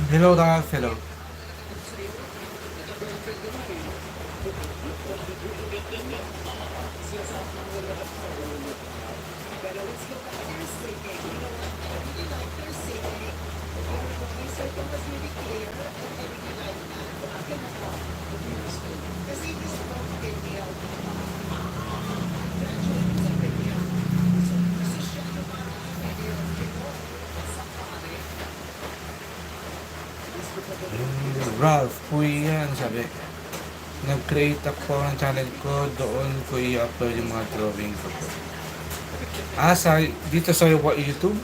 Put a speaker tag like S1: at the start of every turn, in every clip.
S1: Hello, Ralph. Hello. Ralph, kuya, ano sabi? Nag-create ako ng channel ko, doon ko i-upload yung mga drawing ko po. Dito sa YouTube?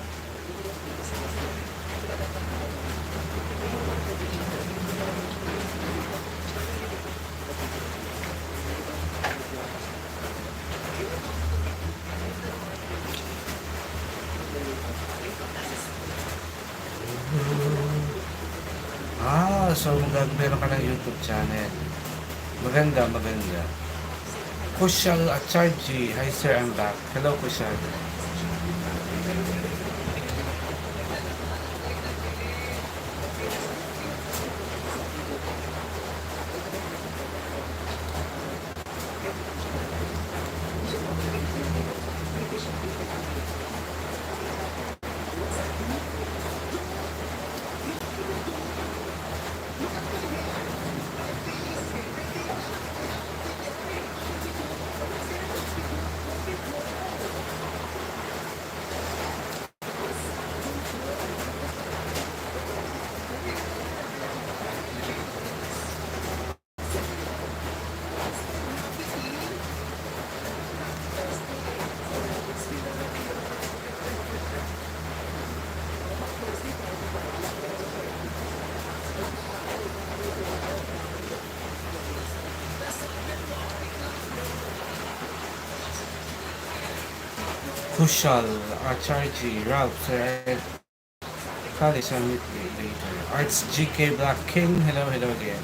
S1: So meron ka ng YouTube channel. Maganda. Kushal at Chargy. Hi sir, I'm back. Hello Kushal. Kushal, Acharji, Ralph, Sir Kali, I'll meet you later. Arts GK Black King, hello again.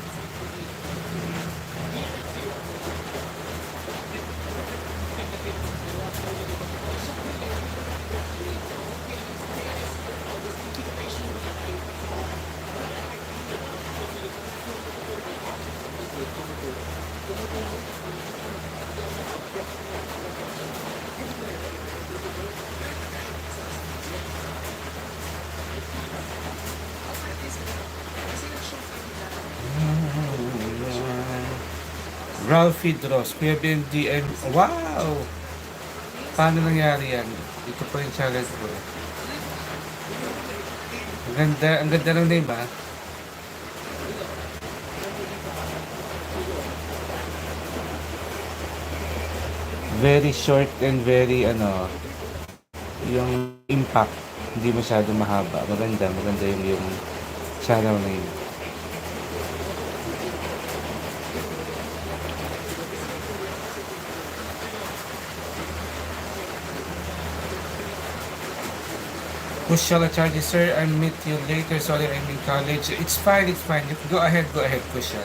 S1: Ralphie Dross, Kuya BMDM. Wow! Paano nangyari yan? Ito po yung challenge ko. Ang ganda ng name ha. Very short and very yung impact Hindi masyado mahaba. Maganda yung channel na yun. Who shall I charge you, sir? I'll meet you later. Sorry, I'm in college. It's fine, it's fine. Go ahead, Kushal.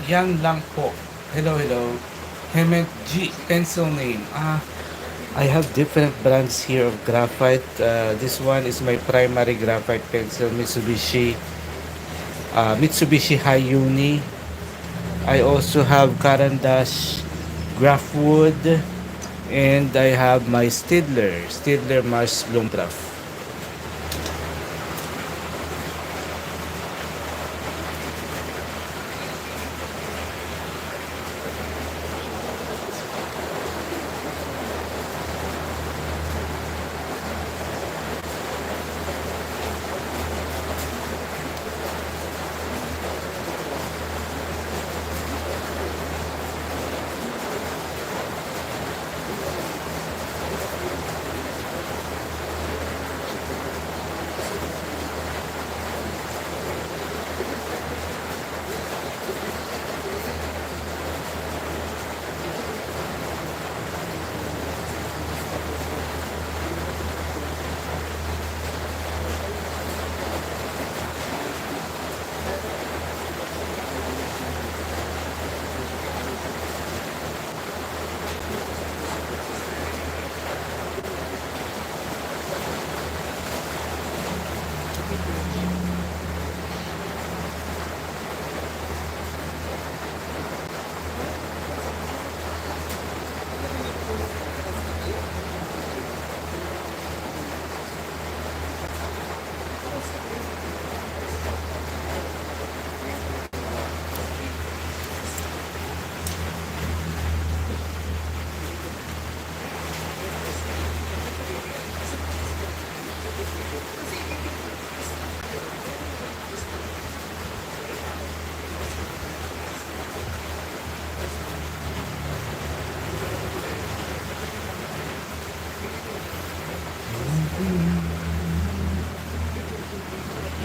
S1: Yan lang po. Hello. Hement G, pencil name. I have different brands here of graphite. This one is my primary graphite pencil, Mitsubishi Hayuni. I also have Caran d'Ache Graphwood, and I have my Stidler Mars Bloom Draft.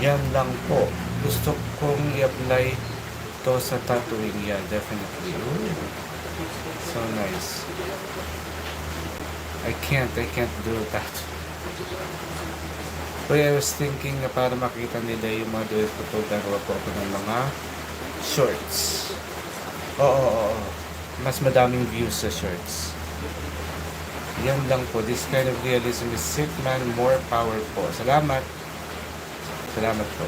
S1: Yan lang po. Gusto kong i-apply to sa tattooing. Yeah, definitely. Ooh, so nice. I can't do that. But I was thinking na para makita nila yung mga duet ko, gagawa po ako ng mga shorts. Oo. Mas madaming views sa shorts. Yan lang po. This kind of realism is sick, man. More power po. Salamat po.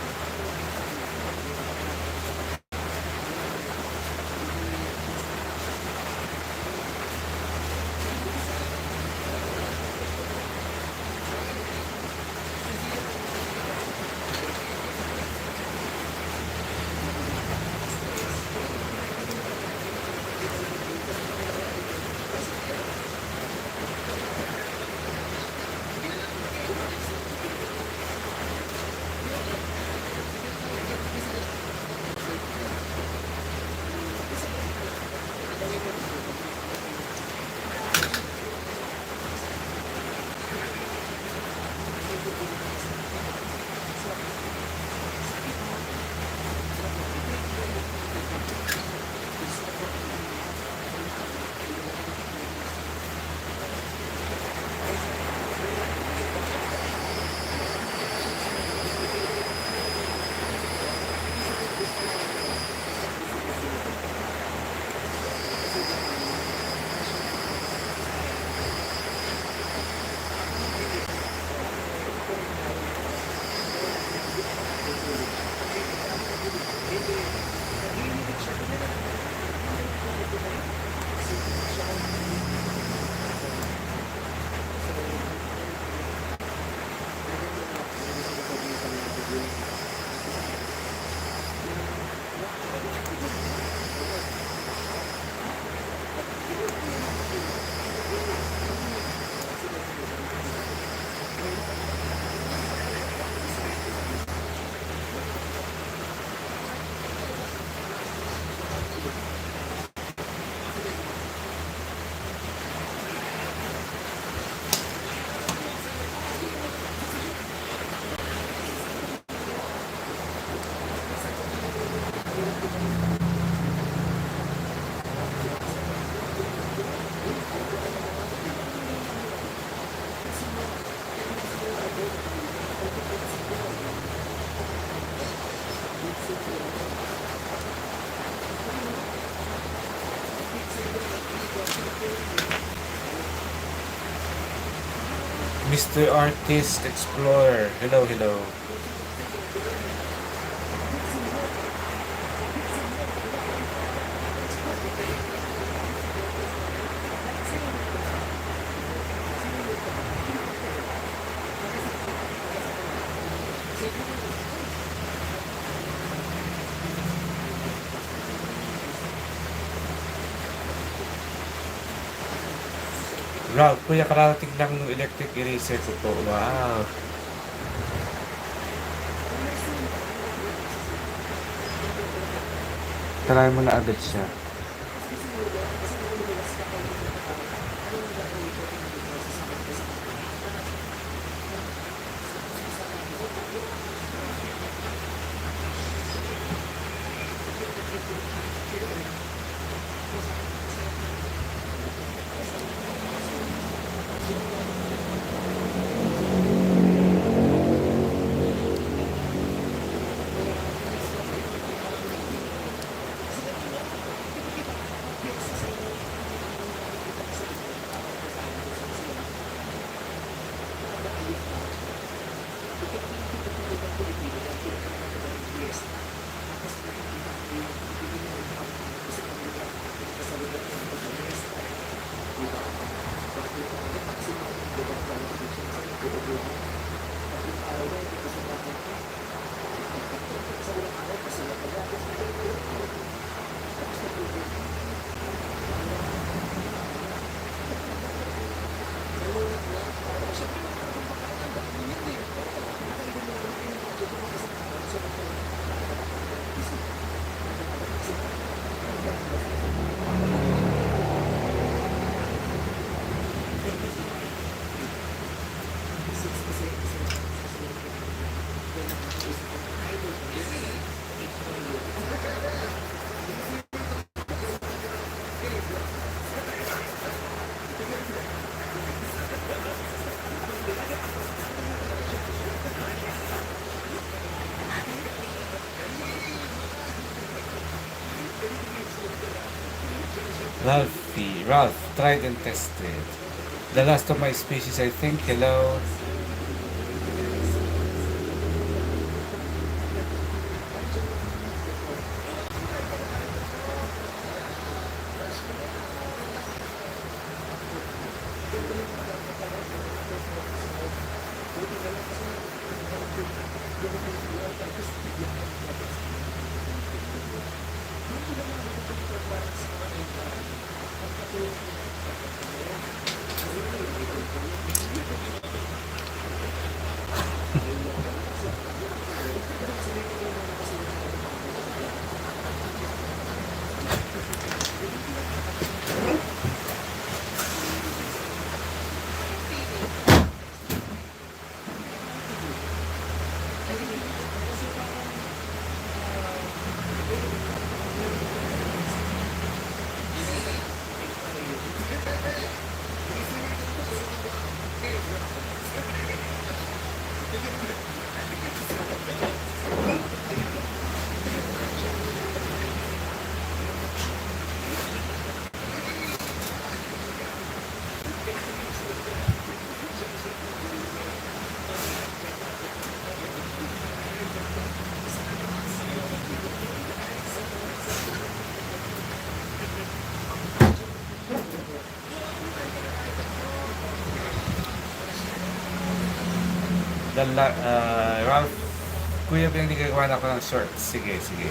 S1: Mr. Artist Explorer. Hello, hello. Ralph, kuya, kararating lang ng electric eraser ko po. Wow. Try mo na agad siya. Ralph, tried and tested. The last of my species, I think. Hello. Ralph, kuya, pinagagawa na ako ng shorts. Sige, sige.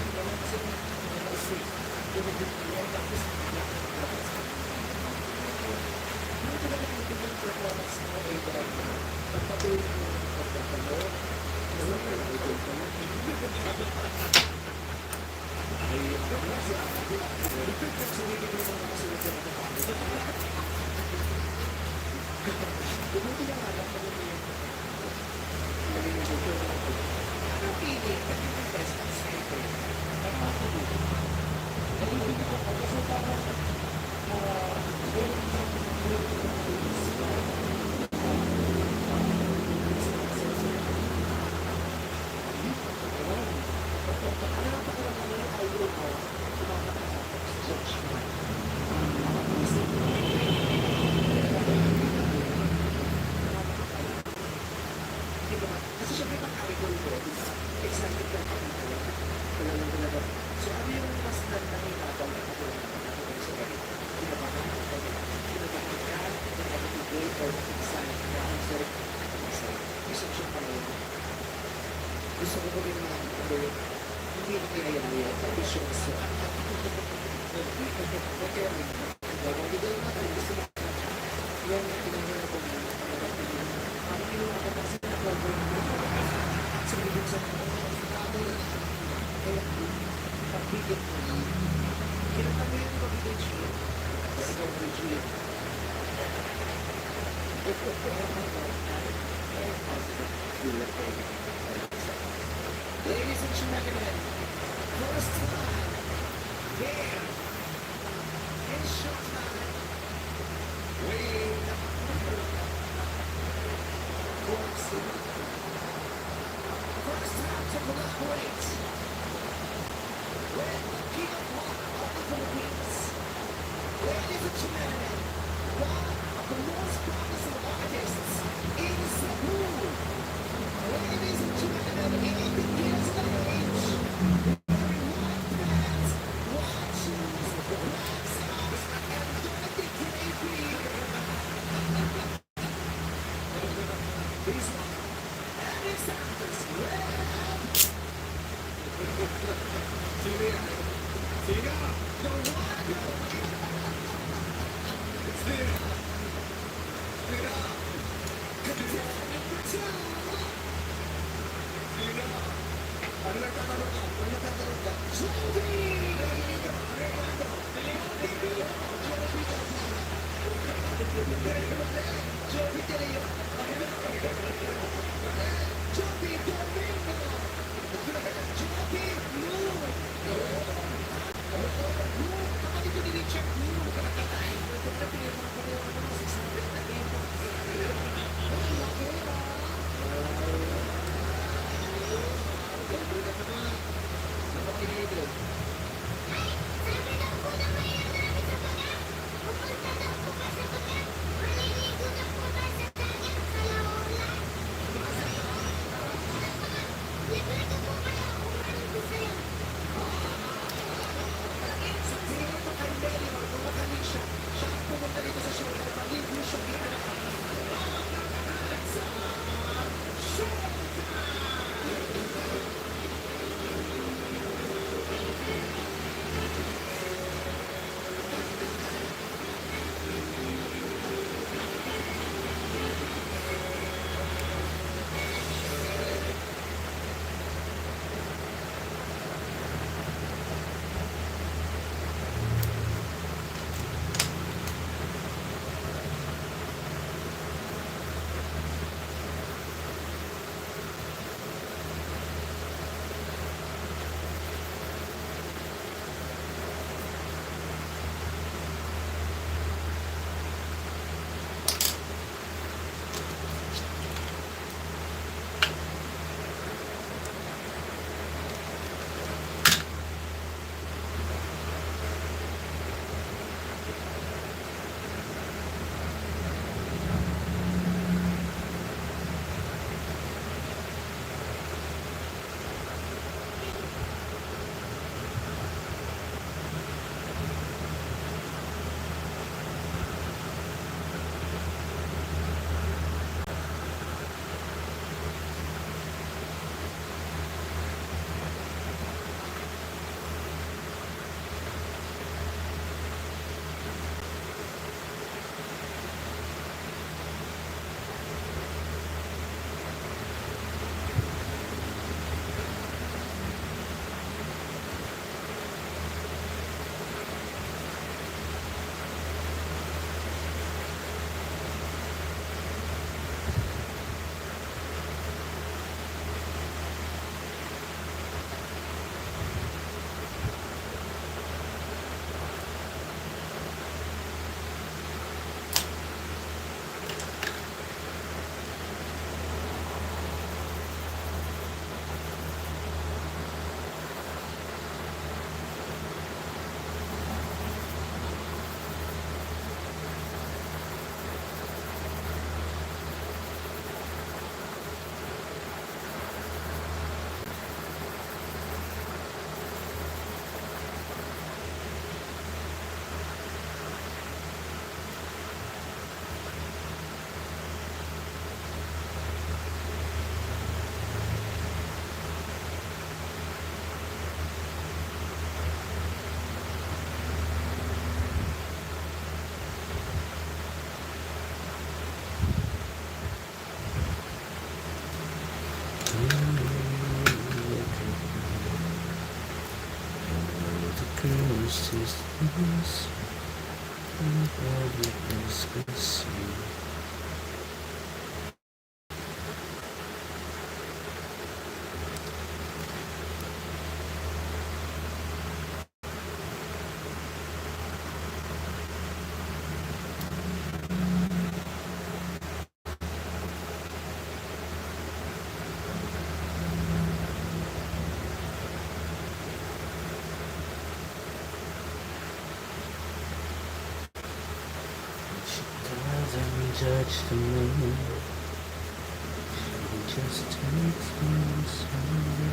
S2: Ladies and gentlemen, first time here in Showtime, with first time to collaborate with the King of Pop of the Philippines. Ladies and gentlemen, one of the most promising artists in Cebu. Ladies and gentlemen, in the years of age, wearing white pants, white shoes, black socks, and dirty KP. He's one, and his actors, the
S1: existence, and all witness can see. She doesn't judge the moon, she just takes me slowly.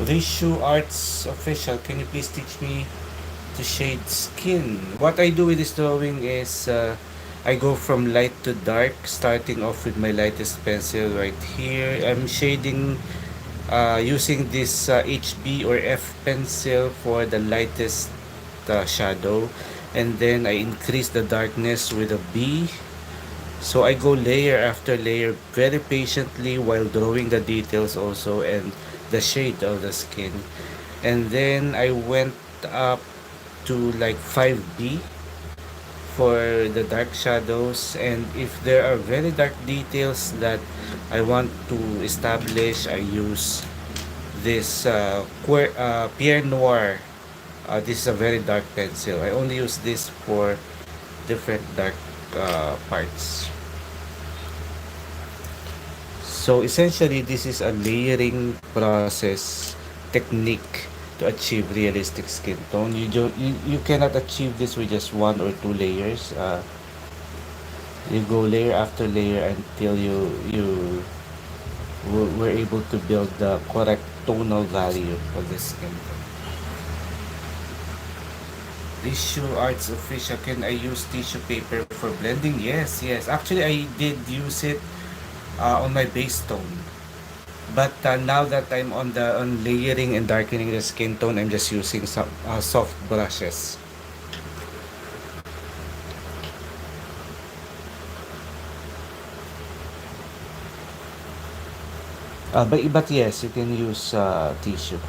S1: Rishu Arts Official, can you please teach me to shade skin? What I do with this drawing is I go from light to dark, starting off with my lightest pencil right here. I'm shading using this HB or F pencil for the lightest shadow, and then I increase the darkness with a B. So I go layer after layer very patiently while drawing the details also and the shade of the skin. And then I went up to like 5B for the dark shadows, and if there are very dark details that I want to establish, I use this Pierre Noir. This is a very dark pencil. I only use this for different dark parts. So essentially, this is a layering process technique to achieve realistic skin tone. You cannot achieve this with just one or two layers. You go layer after layer until were able to build the correct tonal value of the skin tone. Tissue Arts Official, can I use tissue paper for blending? Yes, yes. Actually, I did use it on my base tone. But now that I'm on layering and darkening the skin tone, I'm just using some soft brushes. But yes, you can use tissue.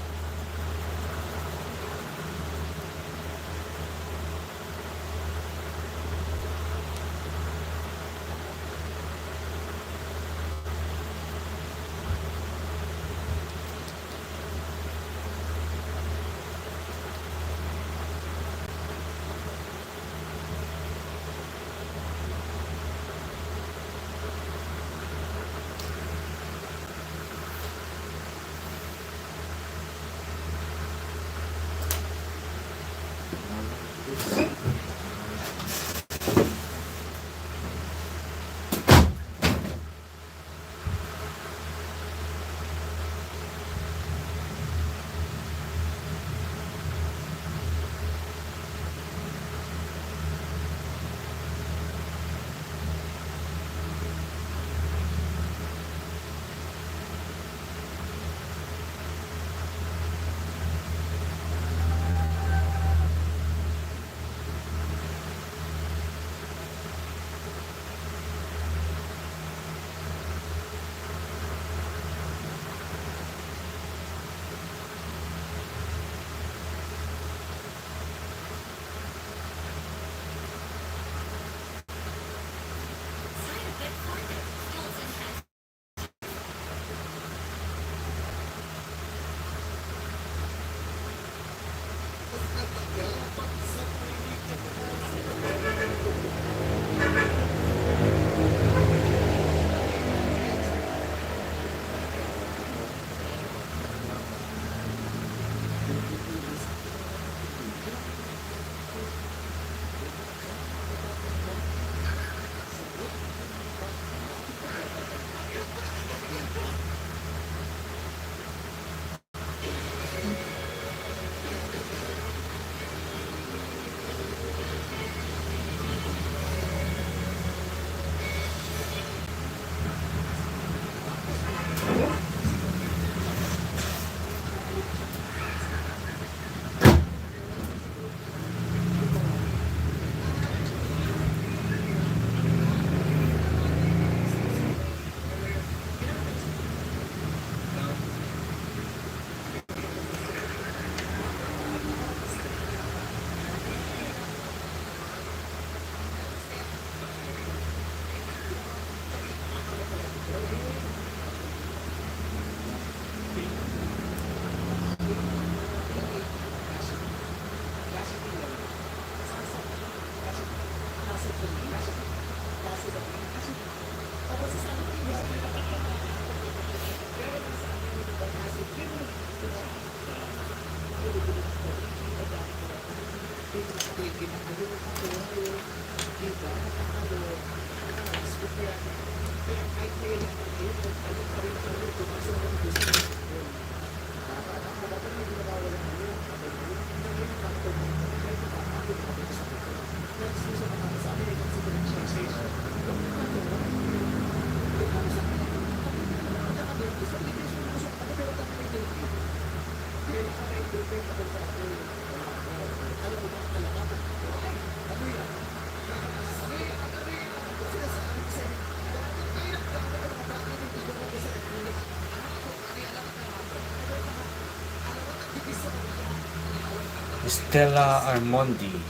S1: Stella Armondi.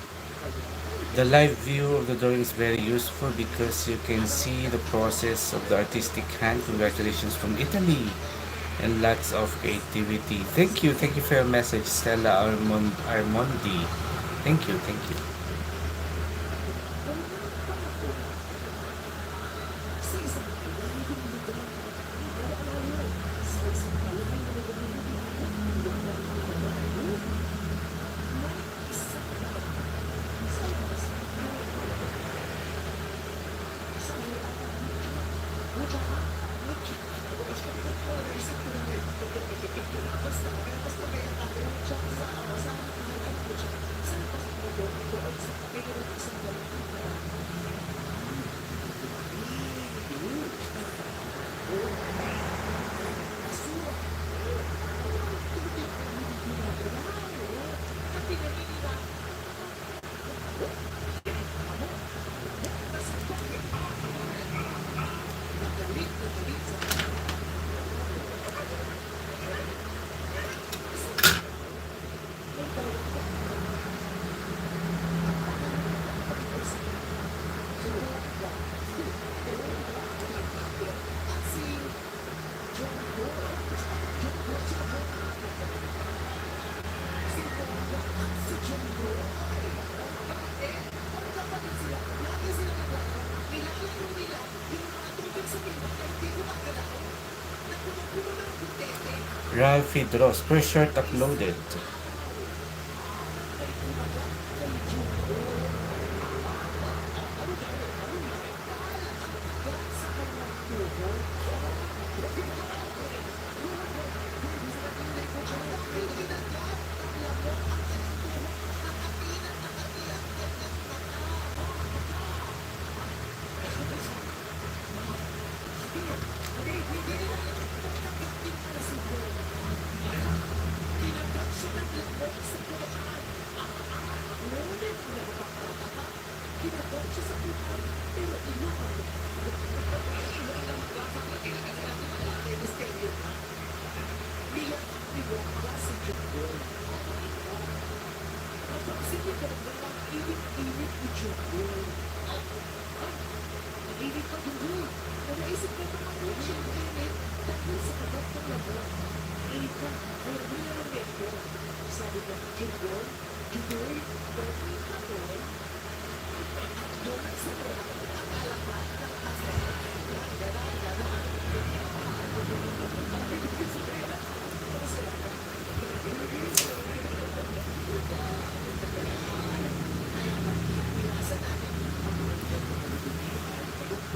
S1: The live view of the drawing is very useful because you can see the process of the artistic hand. Congratulations from Italy and lots of creativity. Thank you for your message, Stella Armondi. Thank you, thank you. Graphite draws per shirt uploaded.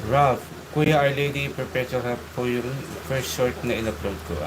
S1: Ralph, Kuya Our Lady Perpetual Help po yung first short na in-upload ko.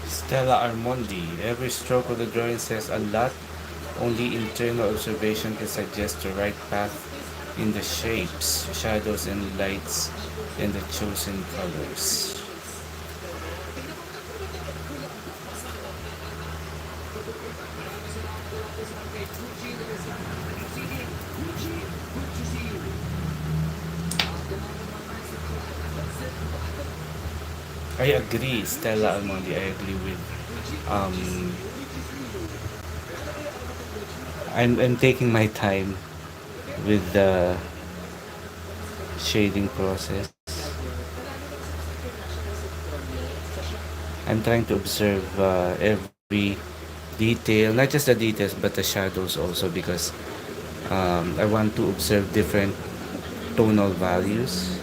S1: Stella Armondi, every stroke of the drawing says a lot. Only internal observation can suggest the right path in the shapes, shadows, and lights in the chosen colors. I agree, Stella Almondi. I agree with. I'm taking my time with the shading process. I'm trying to observe every detail, not just the details, but the shadows also, because I want to observe different tonal values.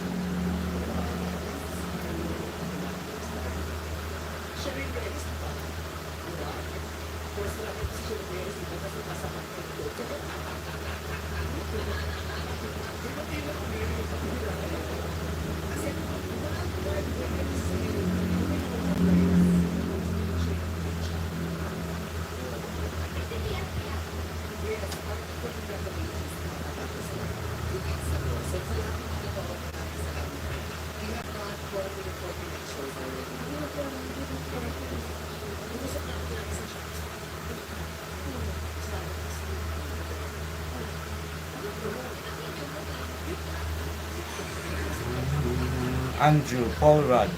S1: Andrew, Paul Rudd,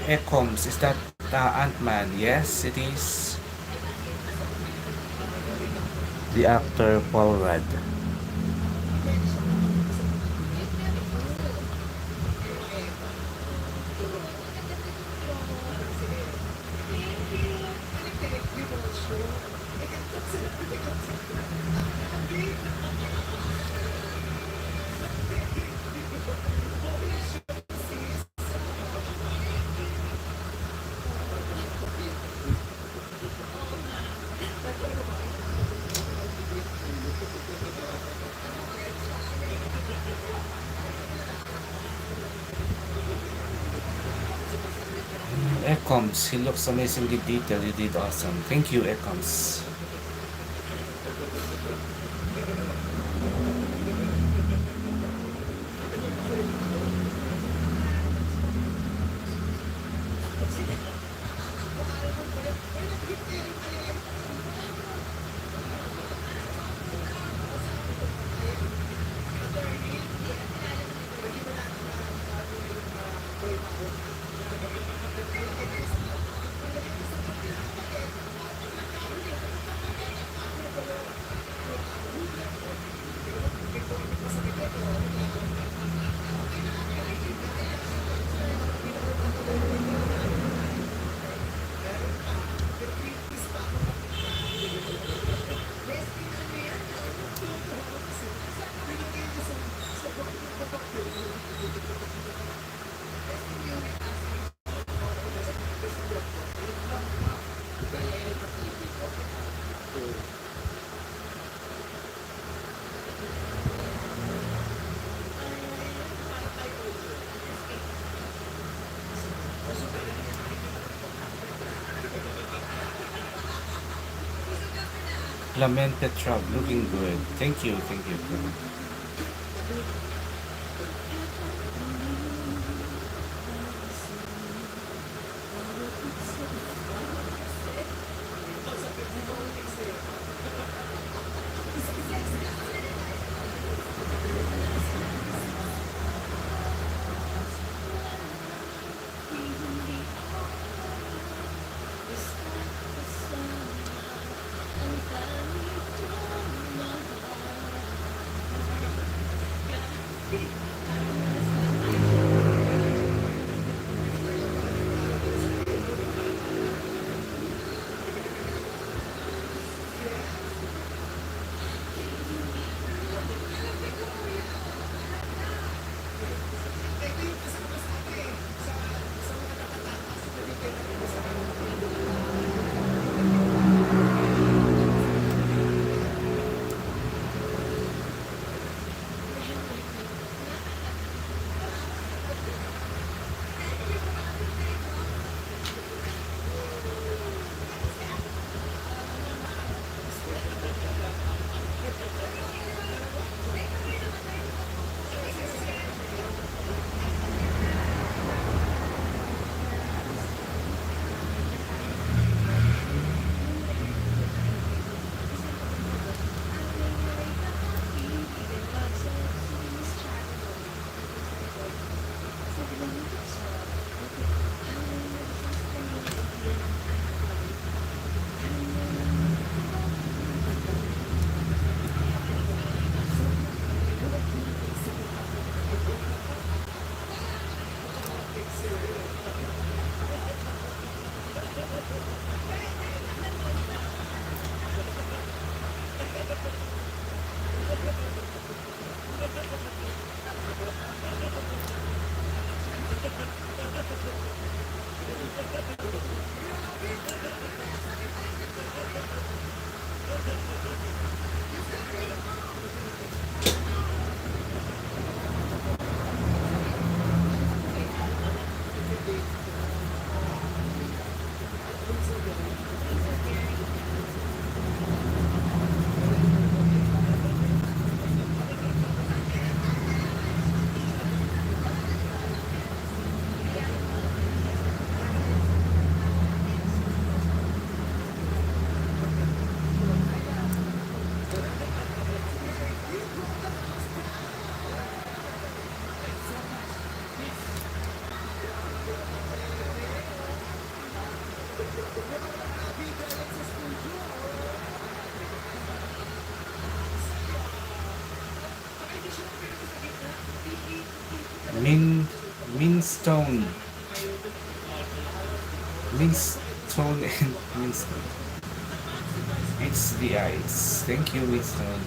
S1: Ecoms, is that Ant-Man? Yes, it is. The actor Paul Rudd. Ecoms, he looks amazingly detailed. You did awesome. Thank you, Ecoms. Lamented Trub, looking good. Thank you, thank you. Min Minstone. Minstone and Minstone. It's the ice. Thank you, Minstone.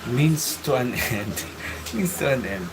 S1: Means to an end. Means to an end.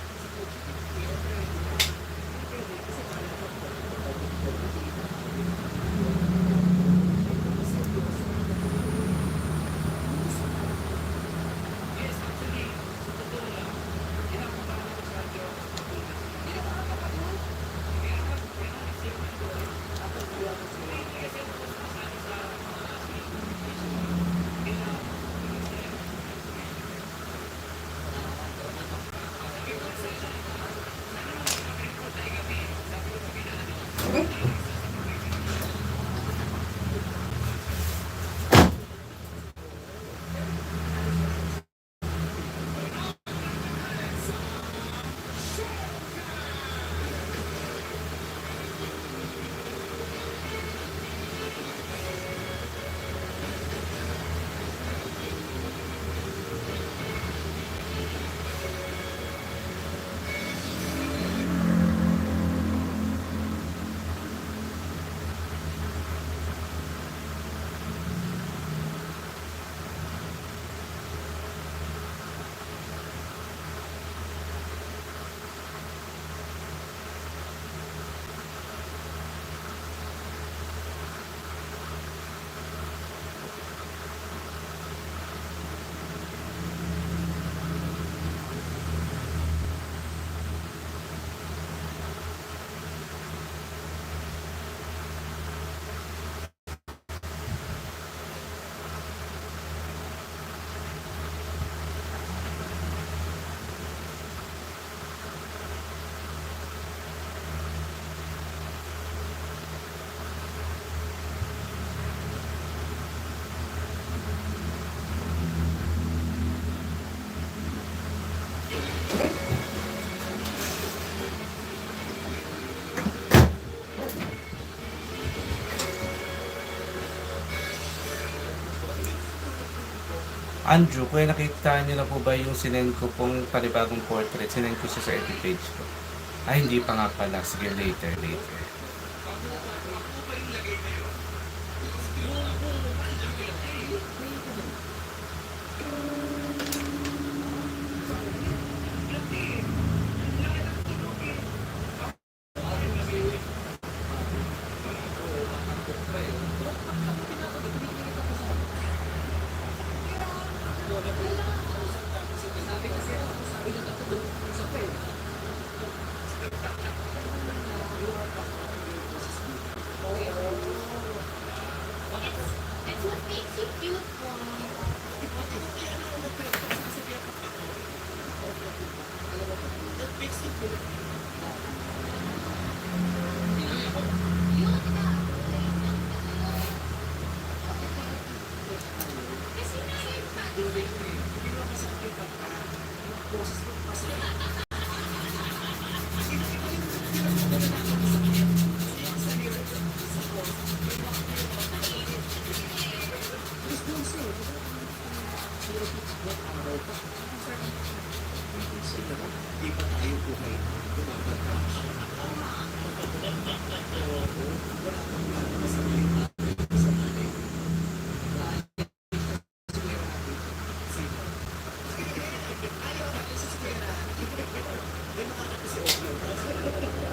S1: Andrew, kung nakita niyo na po ba yung sinend ko pong panibagong portrait, sinend ko siya sa edit page ko. Ay, hindi pa nga pala. Sige, later.
S3: It's what makes you beautiful. Yun na. Kasi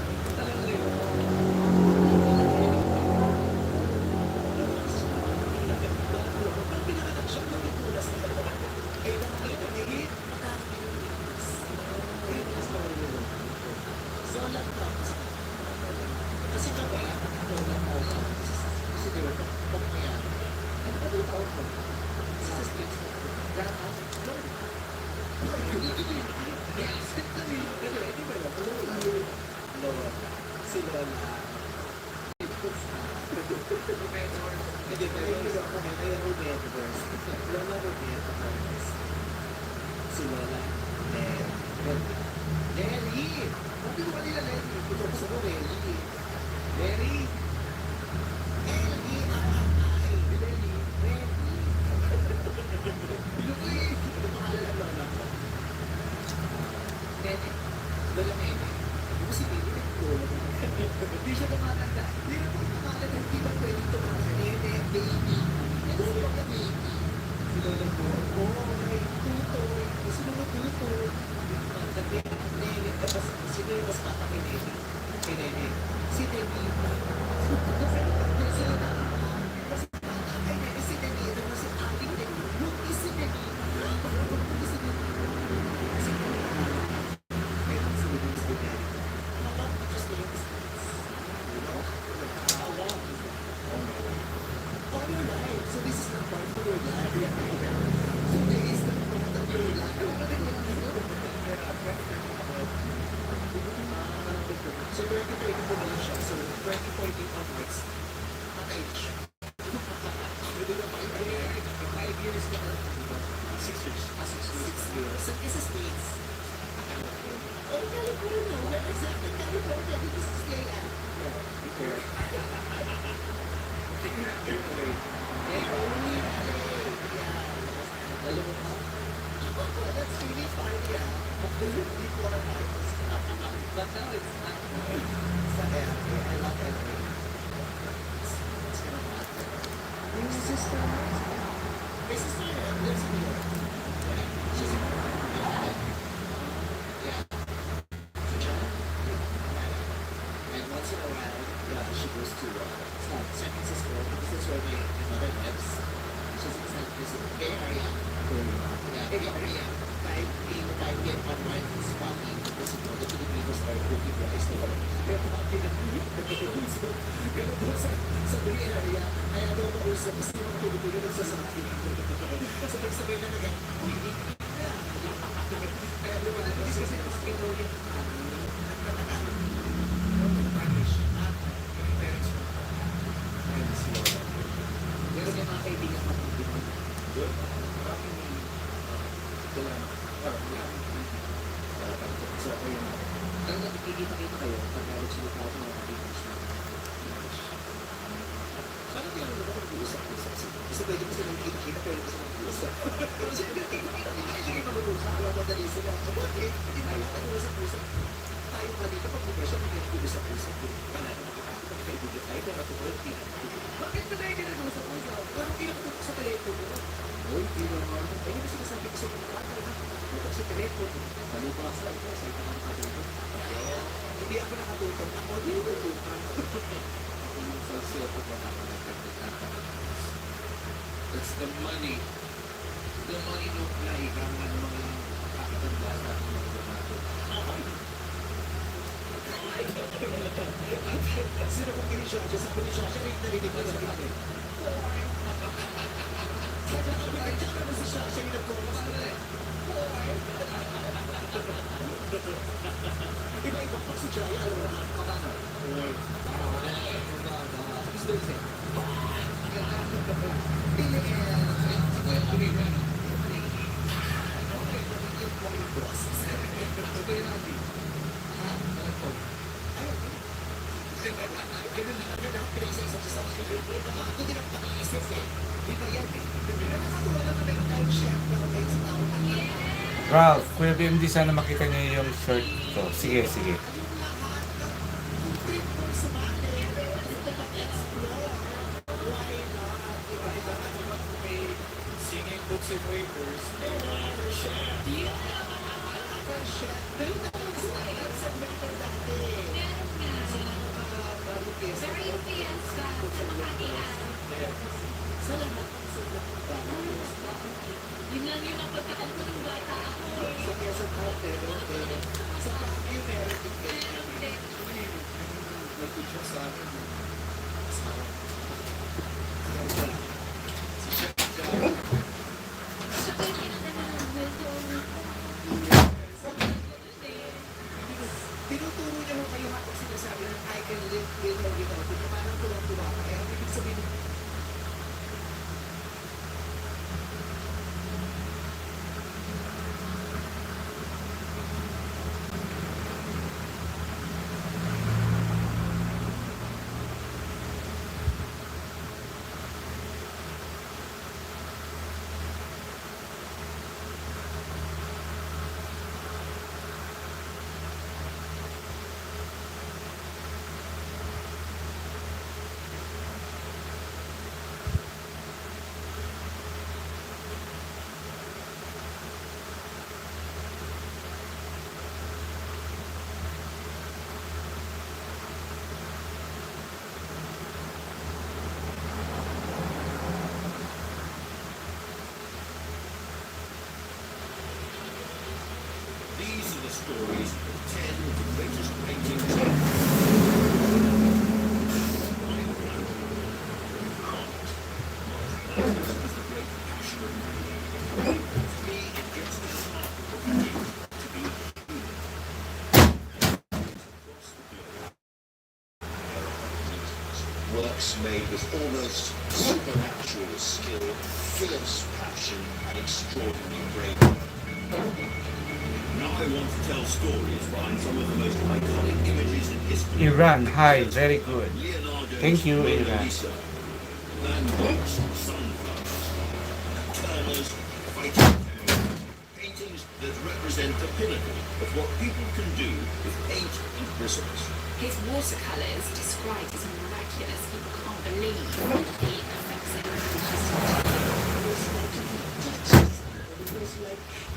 S2: Kasi pwede ko sila nakita-kita, pero gusto mag-uusap. mag-usap. Siyempre, hindi kayo mag-usap. Alam mo, dali sila. Bakit? Hindi tayo mag-usap-usap. Tayo pa dito pag depresyon, hindi tayo mag-usap-usap. Panalo na kita. Magkaibigan tayo, pero tungkol, hindi na. Bakit na tayo mag-usap-usap? Parang pinakatukok sa telepono. Uy, hindi naman. Ayun na sinasabi ko sa mga bata na. Bukas sa telepono. Palibasa ko sa ito ang katutok. Hindi ako nakatutok. Ako hindi natutukan. Ako yung salsyo ko pa nakakagdagan. That's the money. The money no fly. Kama ng mga kakatanda sa ating mga gamato. Sino kong kinisya? Sa kinisya siya may narinig ko sa akin. Sa kakabay, tsaka naman si Shasha yung nagkumas na rin. Iba-iba pa si Jaya. Alam mo na, patana. Gusto rin siya.
S1: Ralph, Kuya BMD, sana makita niyo yung shirt ko. Sige, sige.
S2: Singing books and wafers.
S3: Very famous sa Makati. Yun lang yun ang pagkakal ko ng bata ako.
S2: Nag-teacher sa akin. Tinuturo niya mo kayo kapag sinasabi ng I can live with or without it. Parang tuwang-tuwa ka. Kaya ibig sabihin,
S4: These are the stories of 10 of the greatest paintings. Works made with almost supernatural skill, fierce passion, and extraordinary bravery. Now I want to tell stories behind some of the most iconic images in history.
S1: Iran, hi, very good.
S4: Leonardo's
S1: Thank you,
S4: Mona
S1: Iran.
S4: Lisa, Van Gogh's Sunflowers, Turner's Fighting Town. Paintings that represent the pinnacle of what people can do with paint and bristles.
S5: His watercolours, described as miraculous, people can't believe the effects they produce.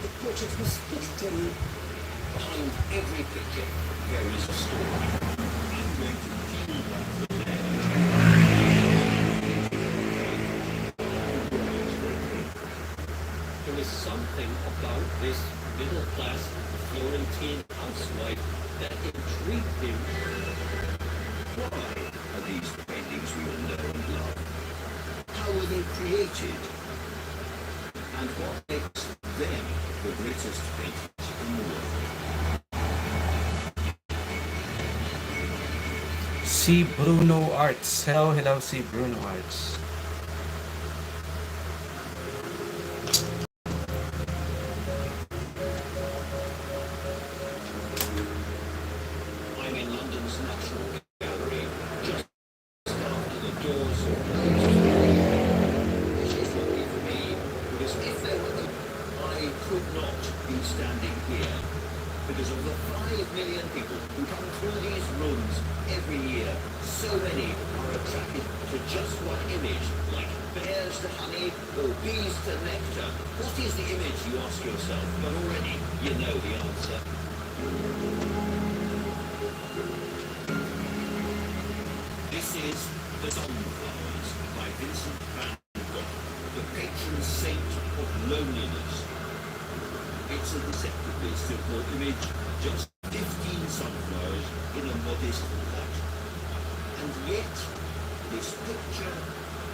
S2: the portrait was split and
S4: Behind every picture, there is a story. I'm going to peel back the layer.
S6: There is something about this middle-class Florentine housewife that intrigued him.
S4: Why are these paintings we all know and love? How were they created? And what makes them the greatest paintings in the world?
S1: C. Bruno Arts. Hello, hello, C. Bruno Arts.
S4: I'm in London's National Gallery, just after the doors are closed. This is lucky for me, Because if they were open, I could not be standing here. Because of the 5 million people who come through these rooms every year, so many are attracted to just one image, like bears to honey or bees to nectar. What is the image, you ask yourself? But already you know the answer. This is The Sunflowers by Vincent van Gogh, the patron saint of loneliness. It's a deceptively simple image, just 15 sunflowers in a modest pot. And yet, this picture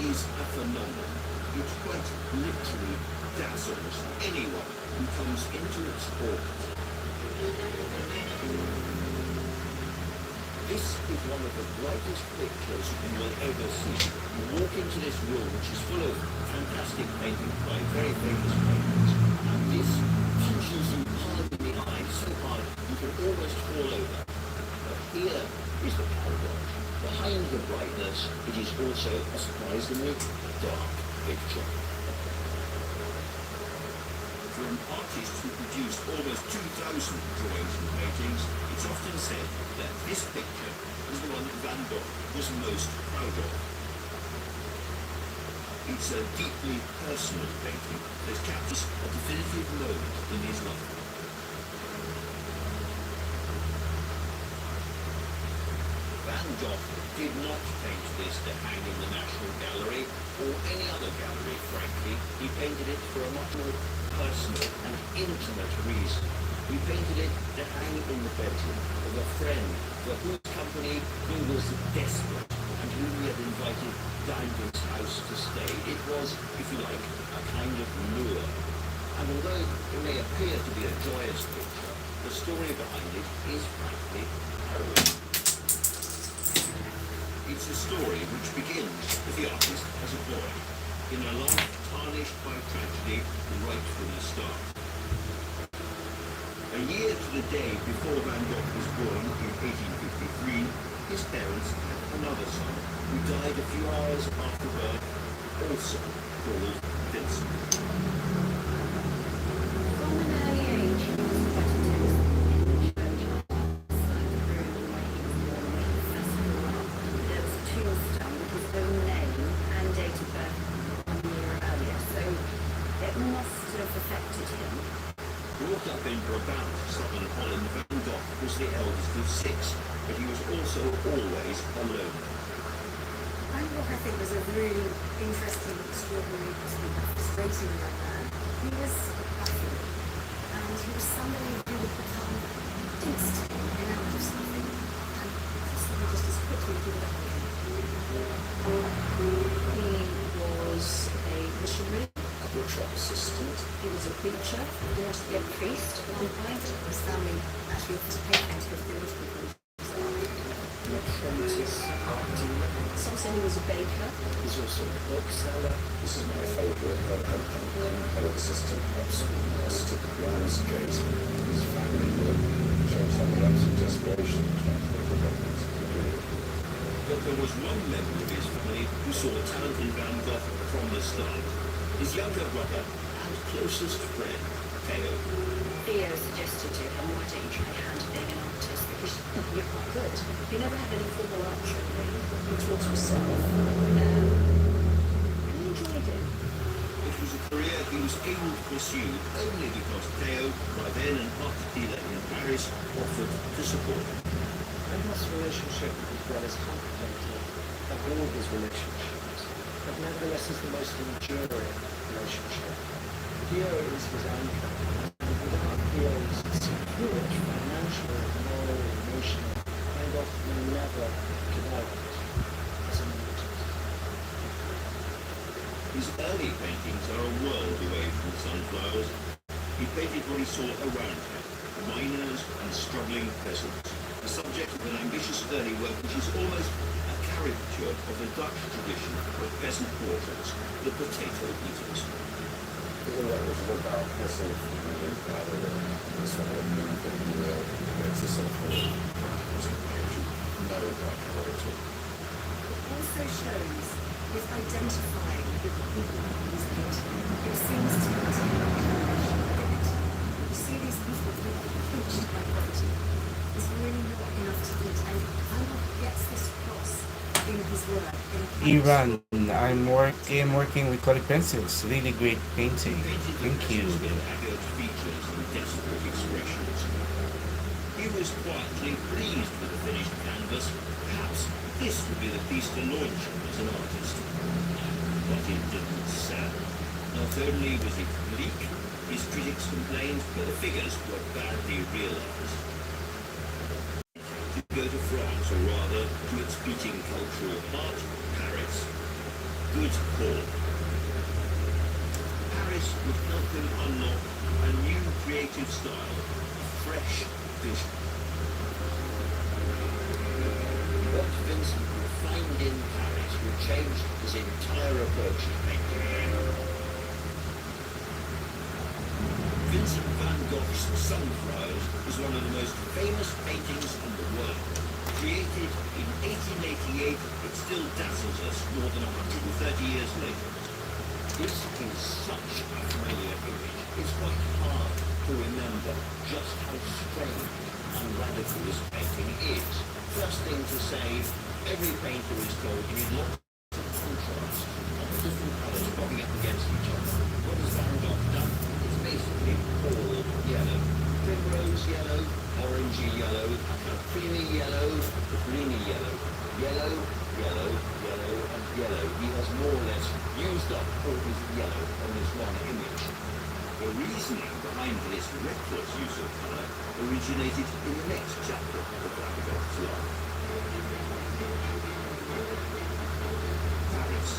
S4: is a phenomenon. It quite literally dazzles anyone who comes into its orbit. This is one of the brightest pictures you will ever see. You walk into this room, which is full of fantastic paintings by very famous painters, and this punches you hard in the eye, so hard you can almost fall over. But here is the paradox. Behind the brightness, it is also a surprisingly dark picture. For an artist who produced almost 2,000 drawings and paintings, it's often said that this picture is the one that Van Gogh was most proud of. It's a deeply personal painting that captures a definitive moment in his life. Van Gogh did not paint this to hang in the National Gallery or any other gallery, frankly. He painted it for a much more personal and intimate reason. He painted it to hang in the bedroom of a friend for whose company he was desperate and whom he had invited down to his house to stay. It was, if you like, a kind of lure. And although it may appear to be a joyous picture, the story behind it is frankly harrowing. It's a story which begins with the artist as a boy, in a life tarnished by tragedy right from the start. A year to the day before Van Gogh was born in 1853, his parents had another son who died a few hours after birth, also called Vincent.
S3: From an early age, he was quite a text in the church outside the room where he was born in the festival. There was a tombstone with his own name and date of birth 1 year earlier, so it must have affected him.
S4: Brought up in Brabant, southern Holland, Van Gogh was the eldest of 6, but he was also always alone.
S7: Van Gogh, I think, was a really interesting, extraordinary, frustrating young man. He was lucky, and he was somebody who would become instantly enamored of something, and possibly just as quickly give it up again.
S3: He was a missionary,
S7: A bookshop assistant.
S3: he was a preacher, he wanted to be a priest at one point.
S7: His family actually offered to pay him to go through this before
S8: An apprentice art dealer.
S3: Some say he was a baker.
S8: He's also a bookseller.
S9: This is my favourite. I'm assistant at University of landscape. His family work shows some lots of desperation trying to make the government to do it.
S4: But there was one member of his family who saw talent in Van Gogh from the start. His younger brother and closest friend, Theo.
S3: Theo suggested to him, why don't you try hand being an artist, because you're quite good. He never had any formal art training. He taught himself. And he enjoyed it.
S4: It was a career he was able to pursue only because Theo, by then an art dealer in Paris, offered to support him.
S8: And Gogh's relationship with God is complicated, like all his relationships, but nevertheless is the most enduring relationship. Theo is his anchor, and without Theo's support, financial, moral, emotional, Van Gogh will never develop as an artist.
S4: His early paintings are a world away from sunflowers. He painted what he saw around him, miners and struggling peasants, the subject of an ambitious early work which is almost a caricature of the Dutch tradition of peasant portraits, the potato eaters.
S9: Even though it was about missing from rather than this one of the world, it's a sort of no black quality.
S7: It also shows with identifying with the people he's painting. It seems to contain a connection in it. You see these people who are pinched by poverty. There's really not enough to eat, and Van Gogh gets this across in his work.
S1: Iran, I'm working with colored pencils. Really great painting. Thank you.
S4: Haggard features and desperate expressions. He was quietly pleased with the finished canvas. Perhaps this would be the piece to launch him as an artist. But it didn't sell. Not only was it bleak, his critics complained that the figures were badly realized. To go to France, or rather to its beating cultural heart, Paris. Good call. Paris would help him unlock a new creative style, a fresh vision. What Vincent would find in Paris would change his entire approach to painting. Vincent van Gogh's Sunflowers is one of the most famous paintings in the world. Created in 1888, it still dazzles us more than 130 years later. This is such a familiar image. It's quite hard to remember just how strange and radical this painting is. First thing to say, every painter is told you need lots of contrast, of different colours rubbing up against each other. What has Van Gogh done? It's basically all yellow. Primrose yellow, orangey yellow, creamy yellow, greeny yellow, yellow, yellow, yellow, and yellow. He has more or less used up all his yellow on this one image. The reasoning behind this reckless use of colour originated in the next chapter of Van Gogh's life. Paris.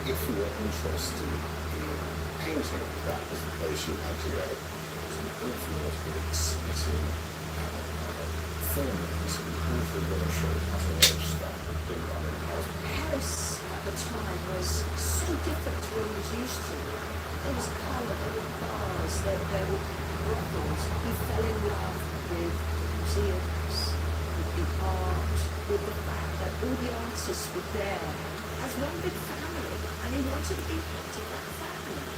S9: If you were interested in painting, that was the place you had to go. It was an awful lot of exciting films and awful workshop cutting-edge stuff being done in Paris.
S7: Paris at the time was so different to what he was used to. There was colour, there were bars, there were brothels. He fell in love with museums, with the art, with the fact that all the artists were there as one big family, and he wanted to be part of that family.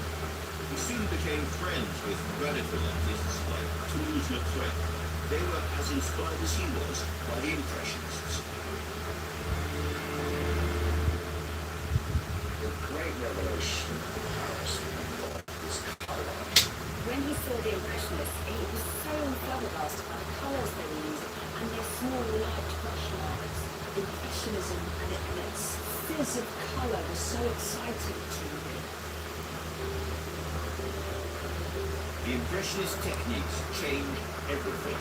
S4: He soon became friends with radical artists like Toulouse-Lautrec. They were as inspired as he was by the Impressionists.
S9: The great revelation of Paris is colour.
S3: When he saw the Impressionists, he was so flabbergasted by the colours they were using and their small light brush lines. Impressionism and its fizz of colour was so exciting to me.
S4: The Impressionist techniques changed everything.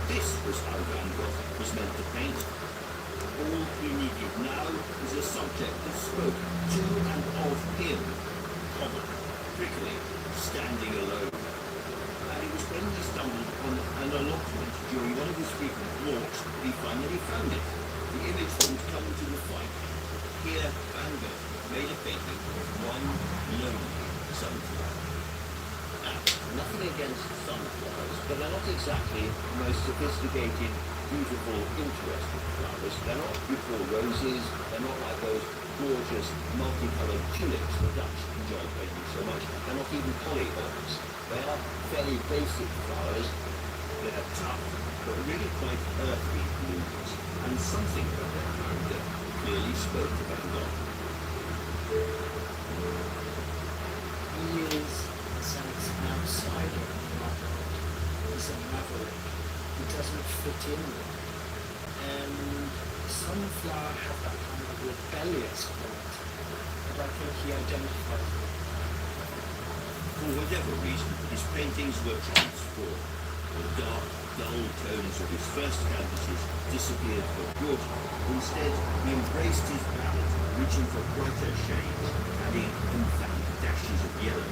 S4: This was how Van Gogh was meant to paint. All he needed now was a subject that spoke to and of him. Common, prickly, standing alone. And it was when he stumbled upon an allotment during one of his frequent walks that he finally found it. The image that would come to the fight. Here, Van Gogh made a painting of one lonely sunflower.
S6: Nothing against sunflowers, but they're not exactly the most sophisticated, beautiful, interesting flowers. They're not beautiful roses, they're not like those gorgeous, multicoloured tulips the Dutch enjoy painting so much. They're not even polyhorns. They are fairly basic flowers.
S4: They're tough, but really quite earthy blooms, and something about their character clearly spoke to Van Gogh.
S8: He is, in a sense, an outsider in the art world. He's a maverick. He doesn't fit in there. And sunflower have that kind of rebellious quality that I think he identifies with.
S4: For whatever reason, his paintings were transformed. The dark, dull tones of his first canvases disappeared for good. Instead, he embraced his palette, reaching for brighter shades, adding emphatic dashes of yellow.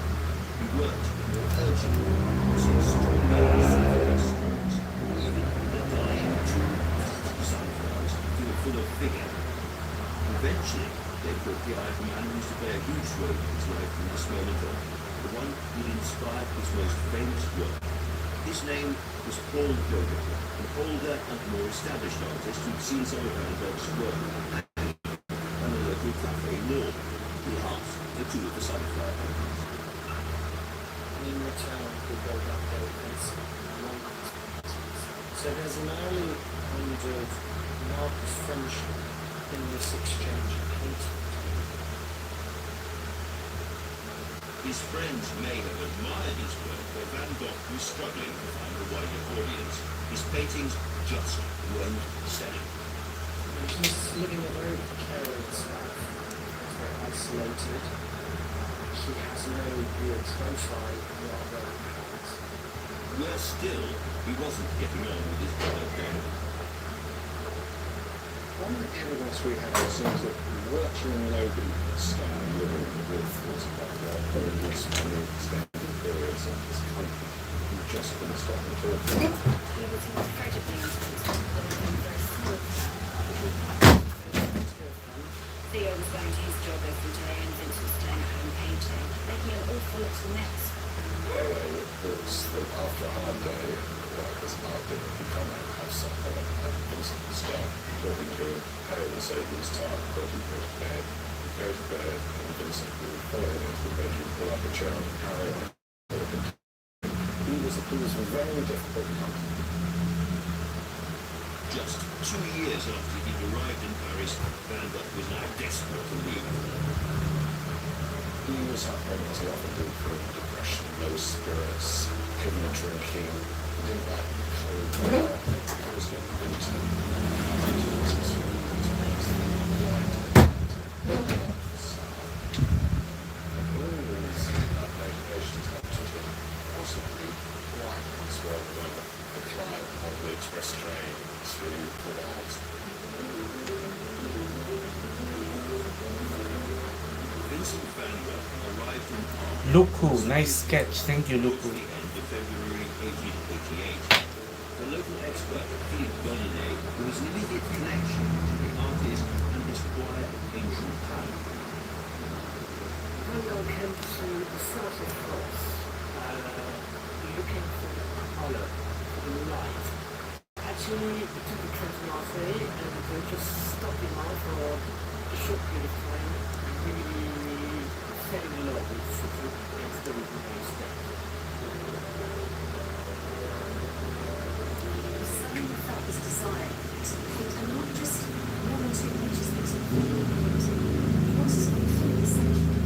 S4: He worked more urgently, using stronger sunflower stones, even the dying two sunflowers to a full of vigour. Eventually, they put the eye of a man who used to play a huge role in his life from this moment on, the one who inspired his most famous work. His name was Paul Gogh, an older and more established artist who'd seen some of Van Gogh's work, and one of the good Cafe Lawn. He asked for 2 of the sunflower paintings.
S8: In return, we go back there and so there's an early kind of marked friendship in this exchange of painting.
S4: His friends may have admired his work, but Van Gogh was struggling to find a wider audience. His paintings just weren't selling.
S8: He's living a very precarious life. He's very isolated. He has no real profile in the art world.
S4: Worse still, he wasn't getting on with his brother Gogh.
S9: One of the evidence we have seems that virtually nobody could stand living with was about that very least many extended periods in this country. You just couldn't stop them talking.
S3: He was incredibly intelligent, but very small. Theo was going to his job every day and Vincent was staying at home painting, making an awful little mess.
S9: There were reports that after a hard day, workers after it become a have something and Vincent would start talking to him, hey, and say he was tired, but he'd go to bed. He'd go to bed, and Vincent would follow him into the bedroom, pull up a chair and carry on. He was a very difficult company.
S4: Just 2 years after he'd arrived in Paris, Van Gogh was now desperate to leave.
S9: He was suffering, as he often did, from depression, low spirits, couldn't drinking, he didn't like the cold weather, it was getting winter. All these motivations that took him possibly quite as well when the climb on the express train to Provence.
S4: Vincent van Gogh arrived in Paris
S1: Luku, nice sketch. Thank you,
S4: towards
S1: Luku.
S4: the end of February 1888. The local expert, Philippe Bonninet, was an immediate connection to the artist and his quiet ancient town.
S7: Van Gogh came to the south of France, looking for the colour, for the light. Actually, he took the train to Marseille and just stopped in Marseille for a short period of time, really fell in love with football and studied the next step.
S3: Suddenly felt this desire to paint, and not just 1 or 2 pages, but to painting. He wanted to complete the century.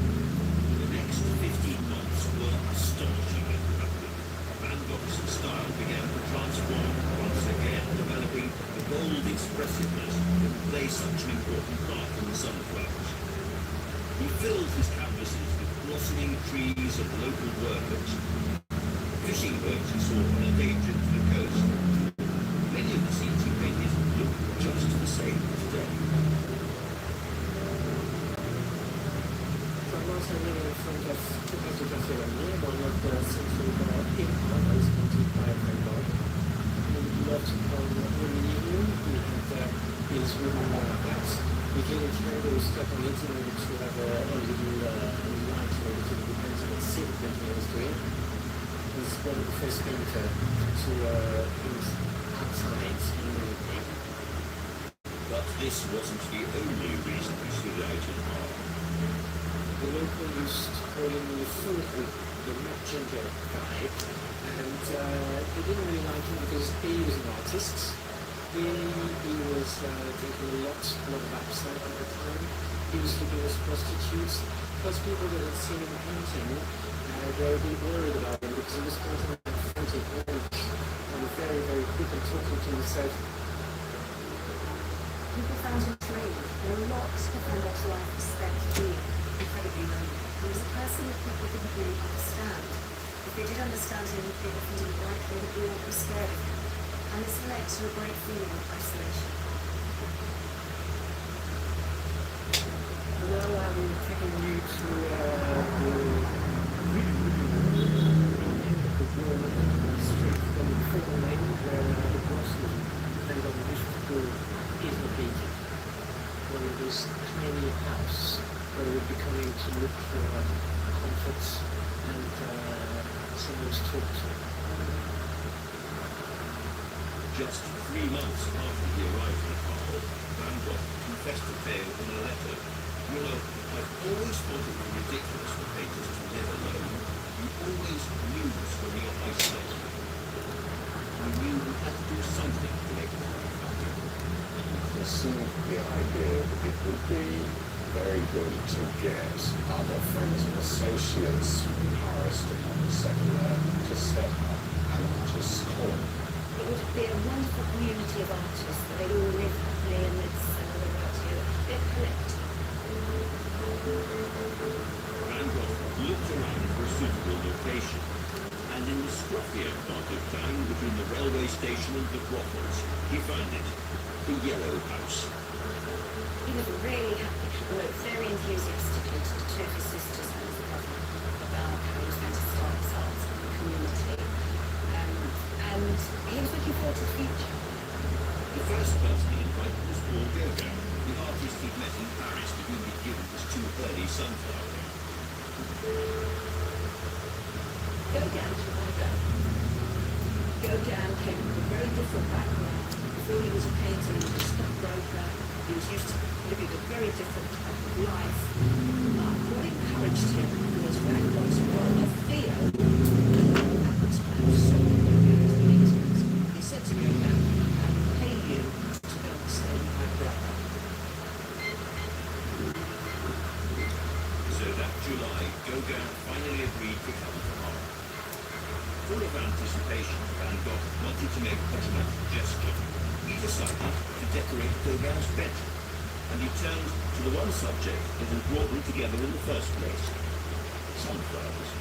S4: The next 15 months were astonishingly productive. Van Gogh's style began to transform, once again developing the bold expressiveness that plays such an important part in the sunflowers. He filled his canvases with blossoming trees and local workers. Fishing boats he saw on a day trip to the coast. Many of the scenes he painted look just the same today.
S8: So I'm also living in front of the Café Lamier, one of the central in Paris, painted by Van Gogh. He loved to come in the evening. He had his room at beginning to step on it in order to have a little light in order to depend on the scene that he was doing. He was one of the first painter to paint outside in the evening.
S4: But this wasn't the only reason he stood out in art.
S8: The local used to call him the food the ginger guy, and they didn't really like him because he was an artist. He was drinking a lot of absinthe at the time. He was sleeping with prostitutes. Plus people that had seen him painting were a bit worried about him because he was painting a frantic image and very, very quick and talking to himself.
S3: People found him strange. There were lots of Van Gogh's life was spent here, incredibly lonely. He was a person that people didn't really understand. If they did understand him, they often didn't like him, they would be scared of him. And this led to a great feeling of isolation.
S8: Now I'm taking you to the street from the Friggin Lane where the grocery Van Gogh used to go is located. Where it was a tiny house where we would be coming to look for comforts and someone to talk to.
S4: Just 3 months after he arrived in Gogh, Van Gogh confessed to Theo in a letter, "When I always thought it was ridiculous for painters to live alone. You always lose when you're isolated. You knew you had to do something to make it happen.
S9: Conceived the idea that it would be very good to get other friends and associates from Paris to come to settle there, to step up and to school.
S3: It would be a wonderful community of artists that they all live happily amidst the world together. They're collective.
S4: Van Gogh looked around for a suitable location, and in the scruffier part of town between the railway station and the brothels, he found it, the Yellow House.
S3: He was really happy, looked very enthusiastically to the two of his sisters and his brother about how he was going to start his arts in the community. And he was looking forward to the future.
S4: The first person he invited was Paul Gogh, the artist he'd met in Paris to whom he'd given his 2 early sunflowers.
S3: Gogh came from a very different background. Before he was a painter, he was a stockbroker. He was used to living a very different type of life. But what encouraged him was Van Gogh's brother Theo, he said to me, "I'll pay you to go and stay with my brother."
S4: So that July, Gogh finally agreed to come to art. Full of anticipation, Van Gogh wanted to make a dramatic gesture. He decided to decorate Gogh's bedroom, and he turned to the one subject that had brought them together in the first place: sunflowers.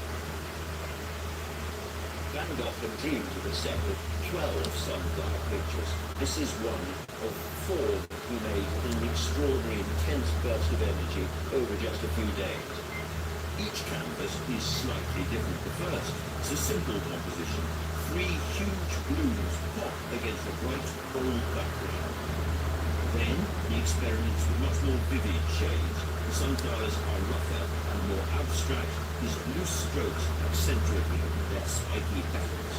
S4: Van Gogh had dreamed of a set of 12 sunflower pictures. This is one of 4 that he made in an extraordinary, intense burst of energy over just a few days. Each canvas is slightly different. The first is a simple composition. 3 huge blooms pop against a bright gold background. Then he experiments with much more vivid shades. The sunflowers are rougher and more abstract. His loose strokes accentuating their spiky petals.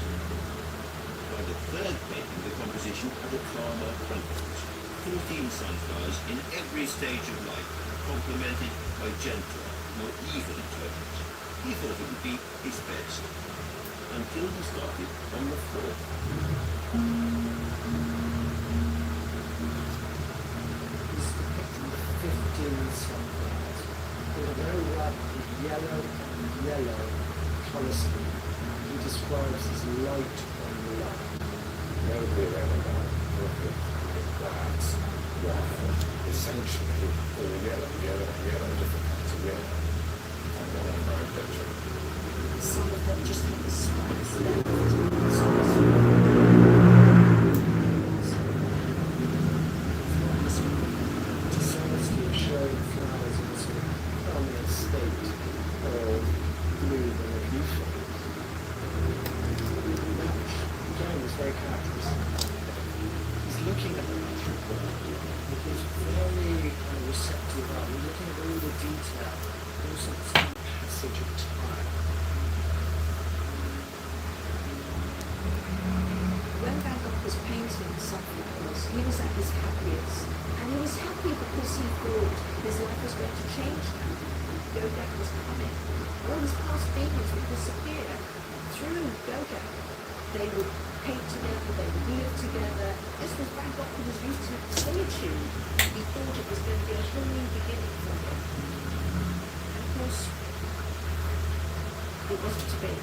S4: By the third painting, the composition had a calmer confidence. 14 sunflowers in every stage of life, complemented by gentler, more even tones. He thought it would be his best, until he started on the 4th.
S8: He's depicting 15 sunflowers with a very rapid yellow colour scheme. He describes as light on light.
S9: Nobody ever got perfect that waffle. Essentially, all yellow, different kinds of yellow. And one of my picture.
S3: Some of them just have the spikes left.
S8: Decided to show flowers in a sort of prominent state of bloom and of youthful. Again, was very characteristic. He's looking at the natural world. He's very receptive of it. He's looking at all the detail, also the passage of time.
S3: When Van Gogh was painting sunflowers, he was at his happiest. And he was happy because he thought his life was going to change now. Gogh was coming. All his past failures would disappear. Through Gogh, they would paint together, they would live together. This was Van Gogh who was used to solitude. He thought it was going to be a whole new beginning for him. And of course, it wasn't to be.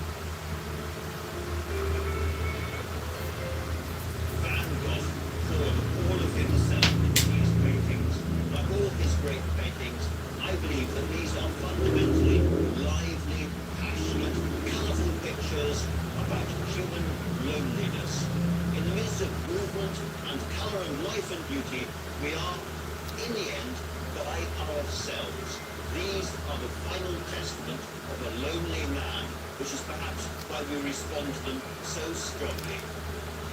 S4: Van Gogh poured all of himself into these paintings. Like all his great paintings, I believe that these are fundamentally lively, passionate, colourful pictures about human loneliness. In the midst of movement and colour and life and beauty, we are, in the end, by ourselves. These are the final testament of a lonely man, which is perhaps why we respond to them so strongly.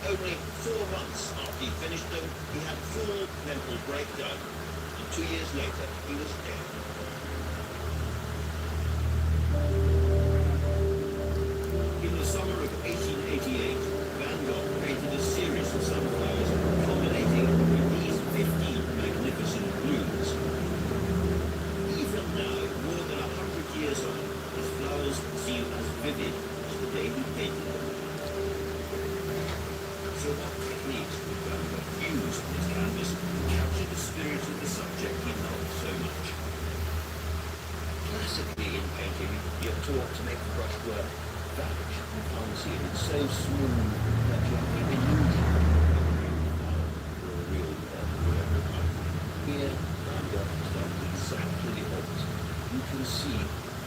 S4: Only 4 months after he finished them, he had full mental breakdown, and 2 years later, he was dead. In the summer of 1888, Van Gogh painted a series of sunflowers, culminating with these 15 magnificent blooms. Even now, more than
S6: classically in painting, you're taught to make the brushwork vanish. You can't see it. It's so smooth that you have the illusion of a real Here, Van Gogh has done exactly the opposite. You can see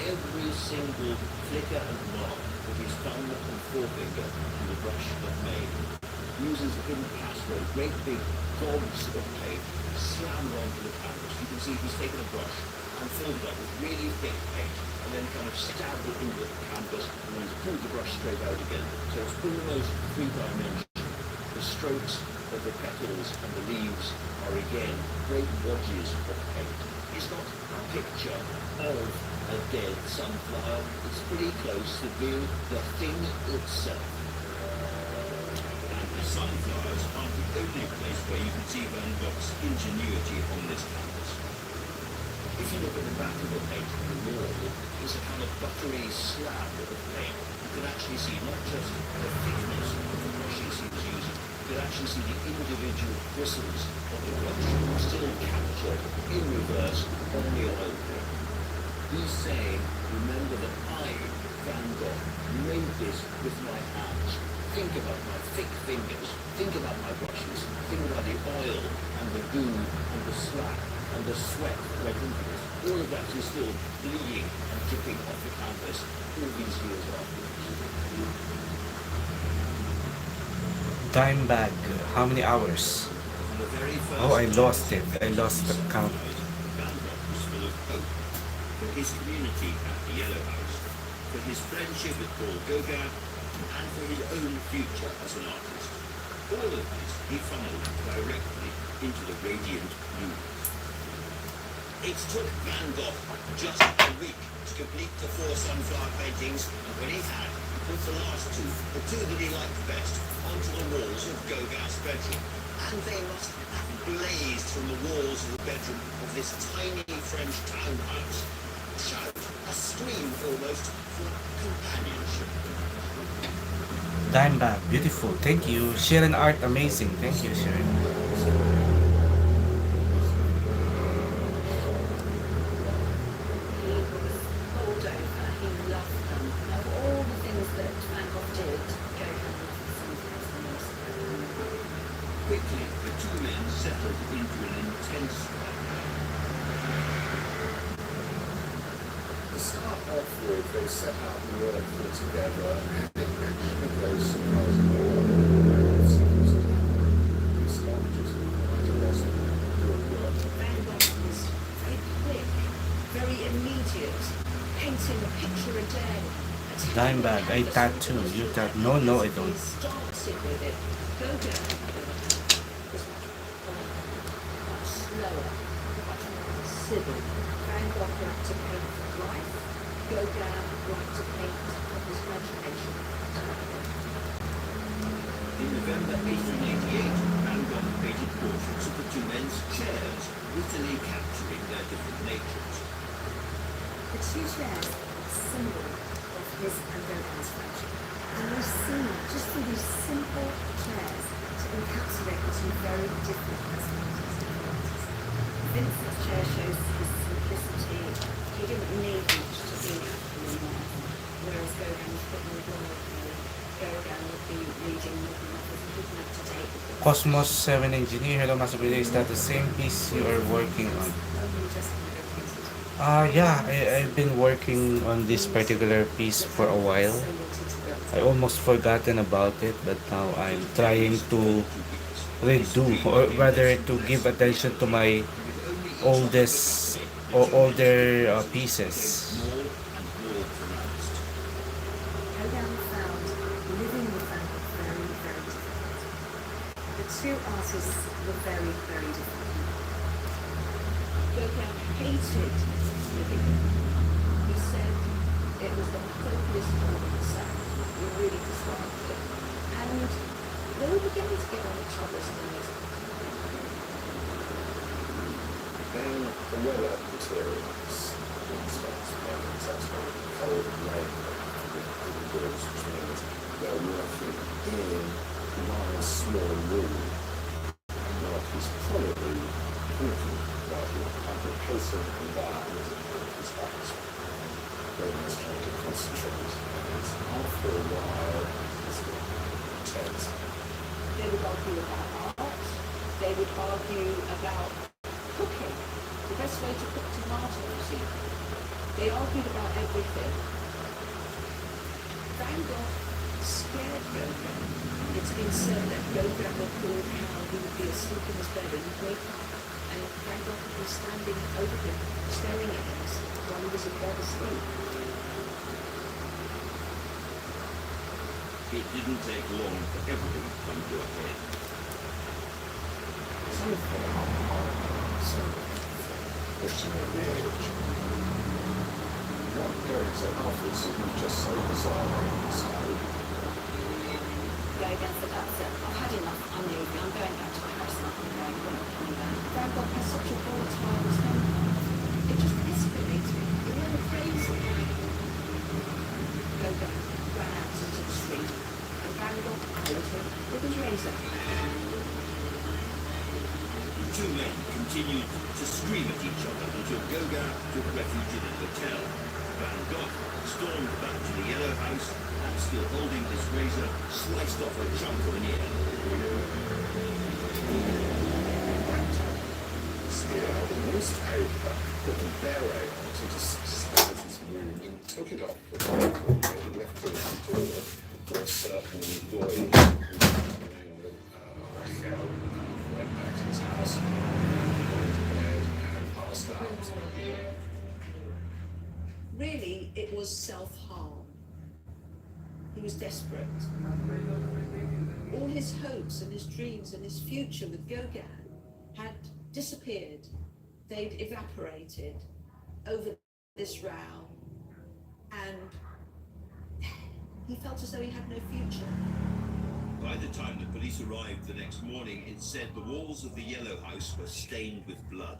S6: every single flicker and mark that his thumb and forefinger and the brush have made. Uses impasto, great big gobs of paint slammed onto the canvas. You can see he's taken a brush and filled it up with really thick paint and then kind of stabbed it into the canvas and then he's pulled the brush straight out again. So it's almost three-dimensional. The strokes of the petals and the leaves are again great wedges of paint. It's not a picture of a dead sunflower. It's pretty close to being the thing itself.
S4: And the sunflowers aren't the only place where you can see Van Gogh's ingenuity on this canvas.
S6: If you look at the back of the paint on the wall, it's a kind of buttery slab of paint. You can actually see not just the thickness of the brushes he was using, you can actually see the individual bristles of the brush still captured in reverse on the oil paint. He's saying, remember that I, Van Gogh, made this with my hands. Think about my thick fingers. Think about my brushes. Think about the oil and the goo and the slack and the sweat that went into this. All of that is still bleeding and dripping off the canvas all these years afterwards.
S1: Dime bag. How many hours?
S4: On the very first
S1: Oh, I lost it. I lost the count.
S4: Van Gogh was full of hope for his community at the Yellow House, for his friendship with Paul Gogh, and for his own future as an artist. All of this he funneled directly into the radiant blue. It took Van Gogh just a week to complete the 4 sunflower paintings, and when he had, he put the last two, the two that he liked best, onto the walls of Gogh's bedroom. And they must have blazed from the walls of the bedroom of this tiny French townhouse. A shout, a scream almost, for companionship.
S1: Dime bag. Beautiful. Thank you. Sharon Art. Amazing. Thank you, Sharon.
S3: He was bowled over. He loved them. Of all the things that Van Gogh did, Gogh loved the sunflowers the most.
S4: Quickly, the two men settled into an intense
S9: To start off with, they set out and worked all together, and it actually goes surprisingly well. It seems to be sculptures quite a lot of good work.
S3: Van Gogh was very quick, very immediate, painting a picture a day.
S1: Dime bag. I tattoo. You tattoo. No, no, I don't.
S3: He started with it. Gogh was much slower, much more civil. Van Gogh liked to paint from life. Gogh liked to paint from his imagination.
S4: In November 1888, Van Gogh painted portraits of the two men's chairs, wittily capturing their different natures.
S7: The two chairs are a symbol of his and Gogh's friendship. And you see, just through these simple chairs, to encapsulate the two very different personalities.
S3: Vincent's chair shows his simplicity. He didn't need much to be happy in life, whereas Gogh was putting the door open. Gogh would be reading modern novels and didn't have to take the book.
S1: Cosmos 7 Engineer. Hello, Master Brother. Is that the same piece you are working on?
S7: Only just Gogh painted.
S1: Yeah, I've been working on this particular piece for a while.
S7: So wanted to build.
S1: I almost forgotten about it, but now I'm trying to redo, or rather to give attention to my oldest or older pieces.
S4: More and more pronounced.
S7: Gogh found living with Van Gogh very, very difficult. The two artists were very, very different.
S3: Gogh hated living. He said it was the hopeless cul-de-sac. He really disliked it. And they were beginning to get on each other's nerves.
S9: Then the weather materials starts playing exactly cold and rain with the goods, which means they're working in one small room. Like he's probably thinking about it, I'm replacing that with his atmosphere. treat. And after a while, it's intense.
S10: They would argue about art. They would argue about cooking. The best way to cook tomatoes even. They argued about everything. Van Gogh scared Gogh. It's been said that Gogh recalled how he would be asleep in his bed and he'd wake up and Van Gogh would be standing over him, staring at him while he was in bed asleep.
S4: It didn't take long for everything to come to a head.
S9: Some of them are so pushing on the edge. What goes off is just so bizarre and so
S10: Go against the that's it. I've had enough. I'm leaving. I'm going back to my house and I'm going. I'm not coming back. Van Gogh has such a volatile temper. It just escalates me. It never crazy. Gogh ran out into the street and Van Gogh followed him with his razor.
S4: The two men continued to scream at each other until Gogh took refuge in a hotel. Van Gogh stormed back to the yellow house and, still holding his razor, sliced off a chunk of an ear.
S9: yeah, the newspaper put a beret on to disguise his wound and took it off the table and left it on the door for a certain employee who went back to his house, went to bed and passed out.
S10: Really, it was self-harm. He was desperate. All his hopes and his dreams and his future with Gogh had disappeared. They'd evaporated over this row, and he felt as though he had no future.
S4: By the time the police arrived the next morning, it said the walls of the yellow house were stained with blood.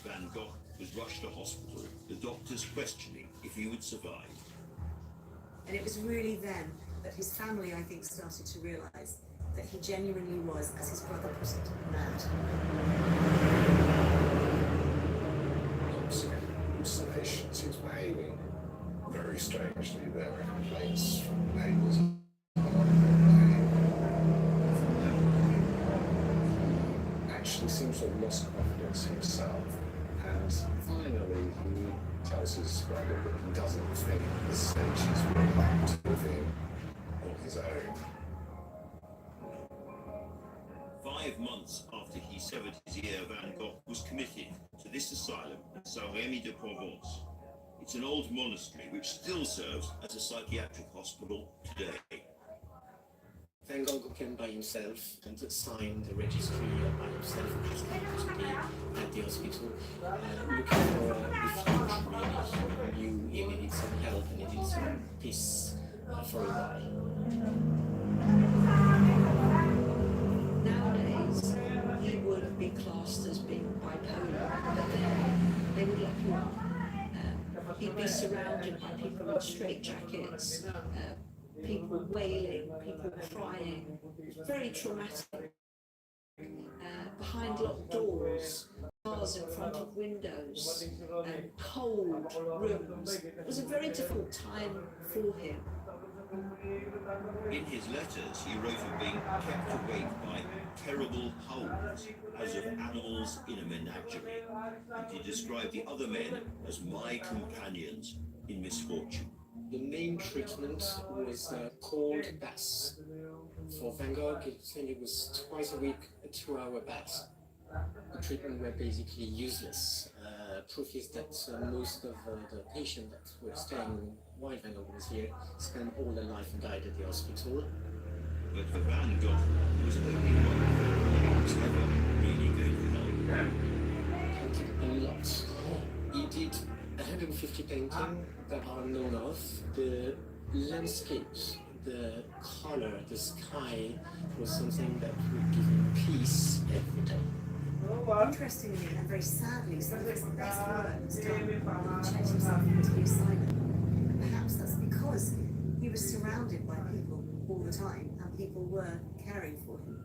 S4: Van Gogh was rushed to hospital, the doctors questioning if he would survive.
S7: And it was really then that his family, I think, started to realise that he genuinely was, as his brother put it, mad.
S9: Hallucinations, he was behaving very strangely. There were complaints from neighbours. Actually seems to have lost confidence in himself, and finally he tells his brother that he doesn't think at this stage he's really back to him on his own.
S4: 5 months after he severed his ear, Van Gogh was committed to this asylum in Saint-Rémy-de-Provence. It's an old monastery which still serves as a psychiatric hospital today.
S8: Van Gogh came by himself and signed the registry by himself, just came to be at the hospital, looking for refuge, really. He knew he needed some help and he needed some peace for a while.
S10: Nowadays, he would be classed as being bipolar, but they would lock him up. He'd be surrounded by people in straitjackets, people wailing, people crying, very traumatic. Behind locked doors, cars in front of windows, cold rooms. It was a very difficult time for him.
S4: In his letters, he wrote of being kept awake by terrible howls, as of animals in a menagerie, and he described the other men as my companions in misfortune.
S8: The main treatment was cold baths. For Van Gogh, I think it was twice a week, a 2-hour bath. The treatment were basically useless. Proof is that most of the patients that were staying while Van Gogh was here spent all their life and died at the hospital.
S4: But for Van Gogh, there was only one thing that was ever really going to help.
S8: He did a lot. He did 150 paintings that are known of. The landscapes, the color, the sky was something that would give him peace every day.
S7: Interestingly and very sadly, some of his best work was done when he checked himself into the asylum. And perhaps that's because he was surrounded by people all the time and people were caring for him.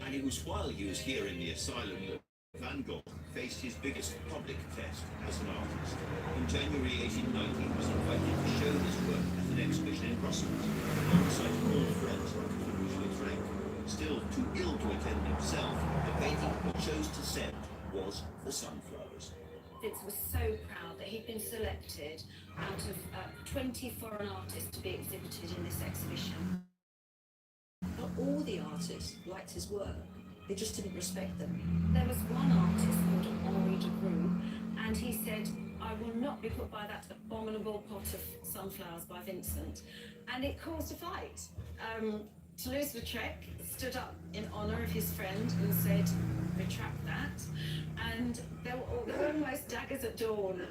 S4: And it was while he was here in the asylum that Van Gogh faced his biggest public test as an artist. In January 1890, he was invited to show his work at an exhibition in Brussels, alongside old friends like Louis Frank. Still too ill to attend himself, the painting he chose to send was The Sunflowers.
S3: Vince was so proud that he'd been selected out of 20 foreign artists to be exhibited in this exhibition.
S10: Not all the artists liked his work. They just didn't respect them.
S3: There was one artist called Henri de Gogh, and he said, "I will not be put by that abominable pot of sunflowers by Vincent." And it caused a fight. Toulouse-Lautrec stood up in honour of his friend and said, "Retract that." And there were almost daggers at dawn.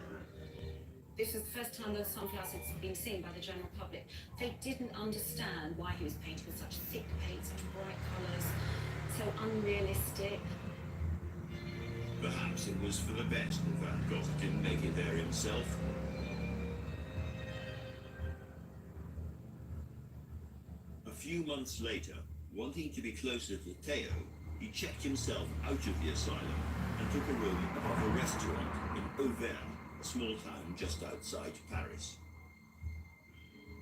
S3: This was the first time the sunflowers had been seen by the general public. They didn't understand why he was painting with such thick paint, such bright colours, so unrealistic.
S4: Perhaps it was for the best that Van Gogh didn't make it there himself. A few months later, wanting to be closer to Theo, he checked himself out of the asylum and took a room above a restaurant in Auvergne, a small town just outside Paris.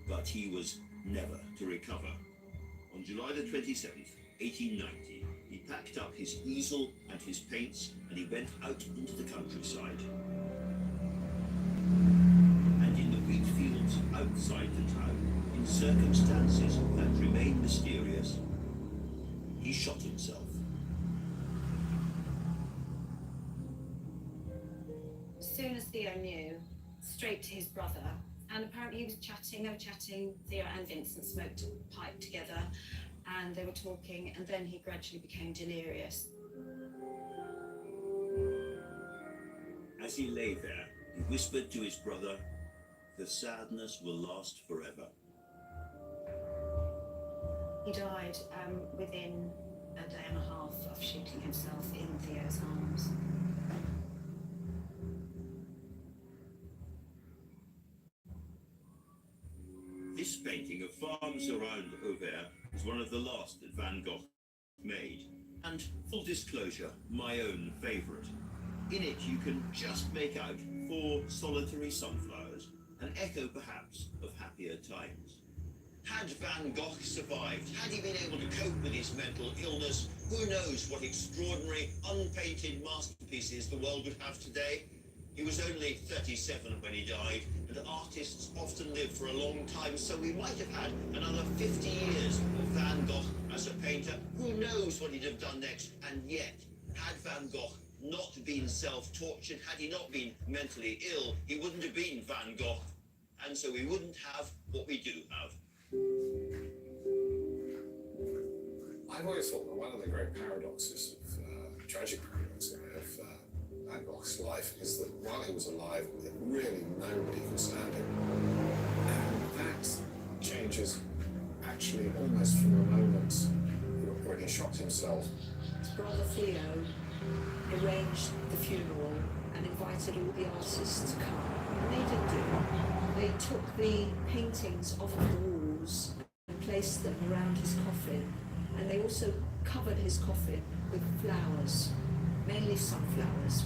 S4: But he was never to recover. On July the 27th, 1890, he packed up his easel and his paints and he went out into the countryside. And in the wheat fields outside the town, in circumstances that remain mysterious, he shot himself.
S3: As soon as Theo knew, straight to his brother, and apparently he was chatting, Theo and Vincent smoked a pipe together, and they were talking, and then he gradually became delirious.
S4: As he lay there, he whispered to his brother, "The sadness will last forever."
S3: He died within a day and a half of shooting himself in Theo's arms.
S4: This painting of farms around Auvergne is one of the last that Van Gogh made. And full disclosure, my own favourite. In it you can just make out 4 solitary sunflowers, an echo perhaps of happier times. Had Van Gogh survived, had he been able to cope with his mental illness, who knows what extraordinary unpainted masterpieces the world would have today? He was only 37 when he died, and artists often live for a long time, so we might have had another 50 years of Van Gogh as a painter. Who knows what he'd have done next? And yet, had Van Gogh not been self-tortured, had he not been mentally ill, he wouldn't have been Van Gogh, and so we wouldn't have what we do have.
S9: I've always thought that one of the great paradoxes of tragic paradoxes of Van Gogh's life is that while he was alive, really nobody could stand him. And that changes actually almost from the moment when he shot himself.
S10: His brother Theo arranged the funeral and invited all the artists to come. And they did do. They took the paintings off of the walls and placed them around his coffin. And they also covered his coffin with flowers, mainly sunflowers.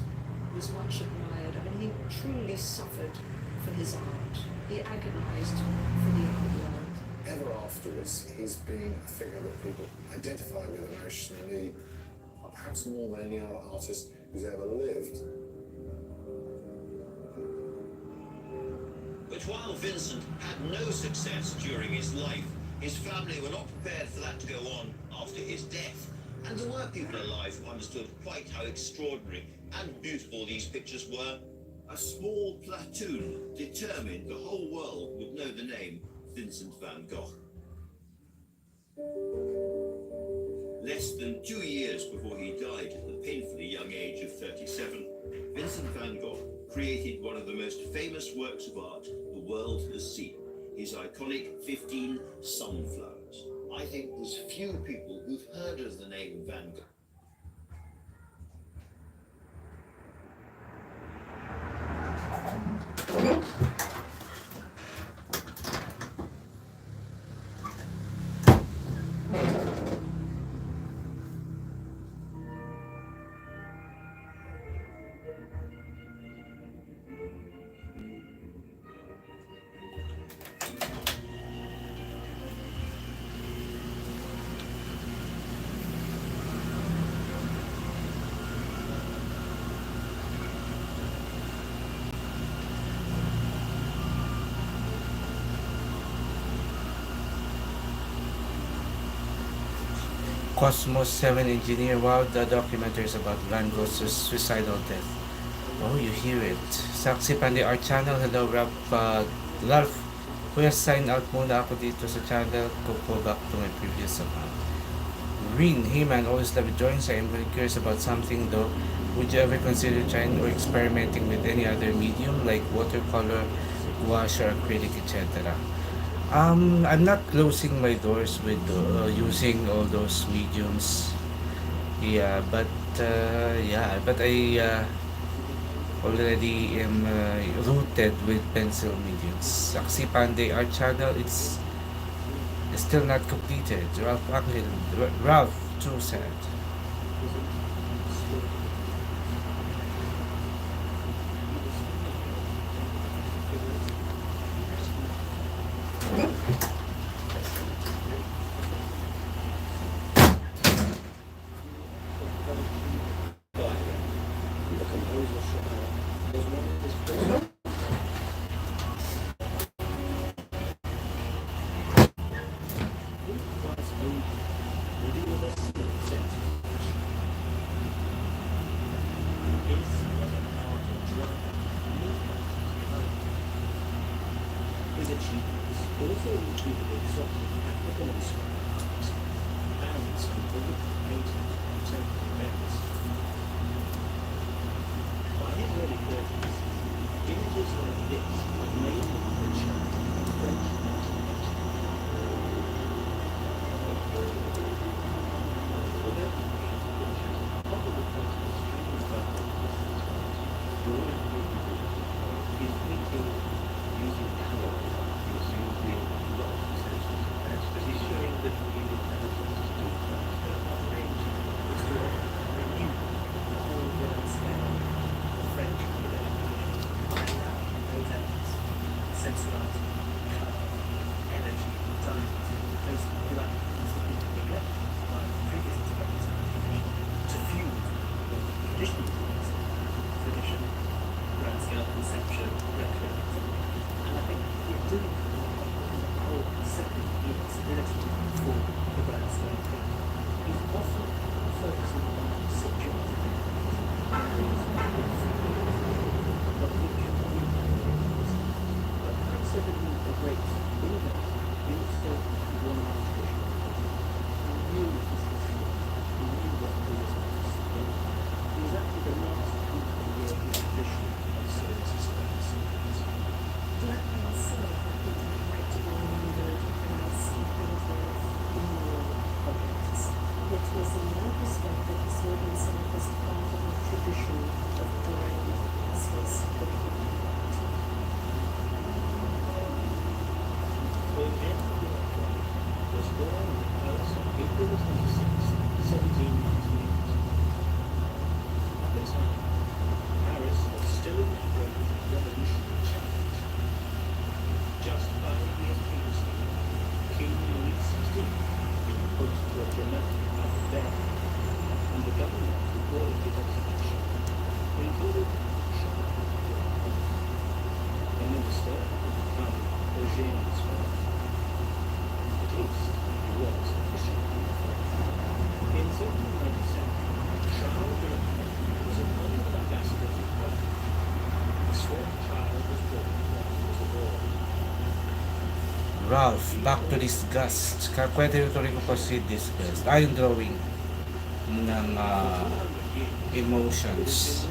S10: He was much admired. I mean, he truly suffered for his art. He agonized for the art world.
S9: Ever afterwards, he's been a figure that people identify with emotionally, perhaps more than any other artist who's ever lived.
S4: But while Vincent had no success during his life, his family were not prepared for that to go on after his death. And there were people alive who understood quite how extraordinary and beautiful these pictures were. A small platoon determined the whole world would know the name Vincent van Gogh. Less than 2 years before he died at the painfully young age of 37, Vincent van Gogh created one of the most famous works of art the world has seen, his iconic 15 sunflowers. I think there's few people who've heard of the name Van Gogh.
S1: Cosmos 7 engineer. Wow, the documentary is about Van Gogh's suicidal death. Oh, you hear it. Saksi Pandey, our channel. Hello, Ralph. Kuya, sign out muna ako dito sa channel ko po back to my previous account. Rin, hey man, always love drawings. I am very curious about something though. Would you ever consider trying or experimenting with any other medium like watercolor, gouache, or acrylic, etc.? I'm not closing my doors with using all those mediums. Yeah, but I already am rooted with pencil mediums. Saksi Pandey, our channel, it's still not completed. Ralph, too sad. Ralph, back to disgust. Pwede rin ko po si disgust. Yung drawing ng emotions.